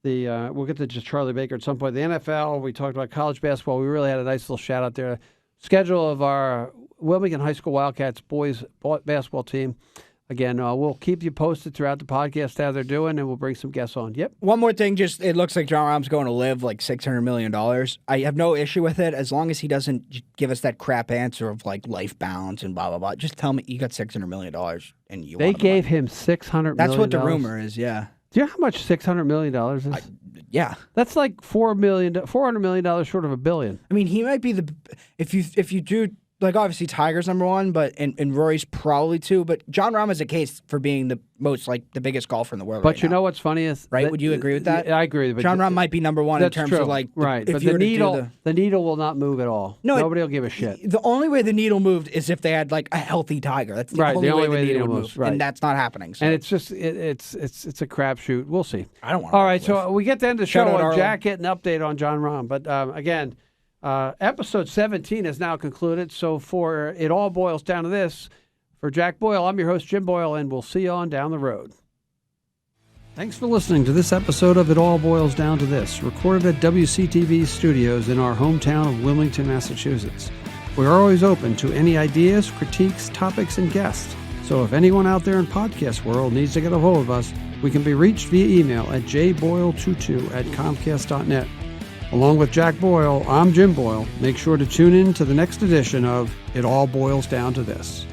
We'll get to just Charlie Baker at some point. The NFL. We talked about college basketball. We really had a nice little shout out there. Schedule of our Wilmington High School Wildcats boys basketball team. Again, we'll keep you posted throughout the podcast how they're doing, and we'll bring some guests on. Yep. One more thing, it looks like John Rahm's going to live like $600 million. I have no issue with it as long as he doesn't give us that crap answer of like life balance and blah, blah, blah. Just tell me you got $600 million and you They gave him $600 million. That's what the rumor is, yeah. Do you know how much $600 million is? Yeah. That's like $400 million short of $1 billion. I mean, he might be if you do, like obviously Tiger's number 1, but and Rory's probably 2, but John Rahm has a case for being the biggest golfer in the world. But know what's funny is would you agree with that? I agree. But John Rahm might be number 1 in terms of like right. But the needle will not move at all. No, nobody will give a shit. The only way the needle moved is if they had like a healthy Tiger. That's the only way the needle moves, right. And that's not happening. So. And it's just it's a crapshoot. We'll see. I don't want. All right, so we get to end the show on Jack getting an update on John Rahm, but again. Episode 17 is now concluded, so for It All Boils Down to This, for Jack Boyle, I'm your host, Jim Boyle, and we'll see you on down the road. Thanks for listening to this episode of It All Boils Down to This, recorded at WCTV studios in our hometown of Wilmington, Massachusetts. We are always open to any ideas, critiques, topics, and guests, so if anyone out there in podcast world needs to get a hold of us, we can be reached via email at jboyle22@comcast.net. Along with Jack Boyle, I'm Jim Boyle. Make sure to tune in to the next edition of It All Boils Down to This.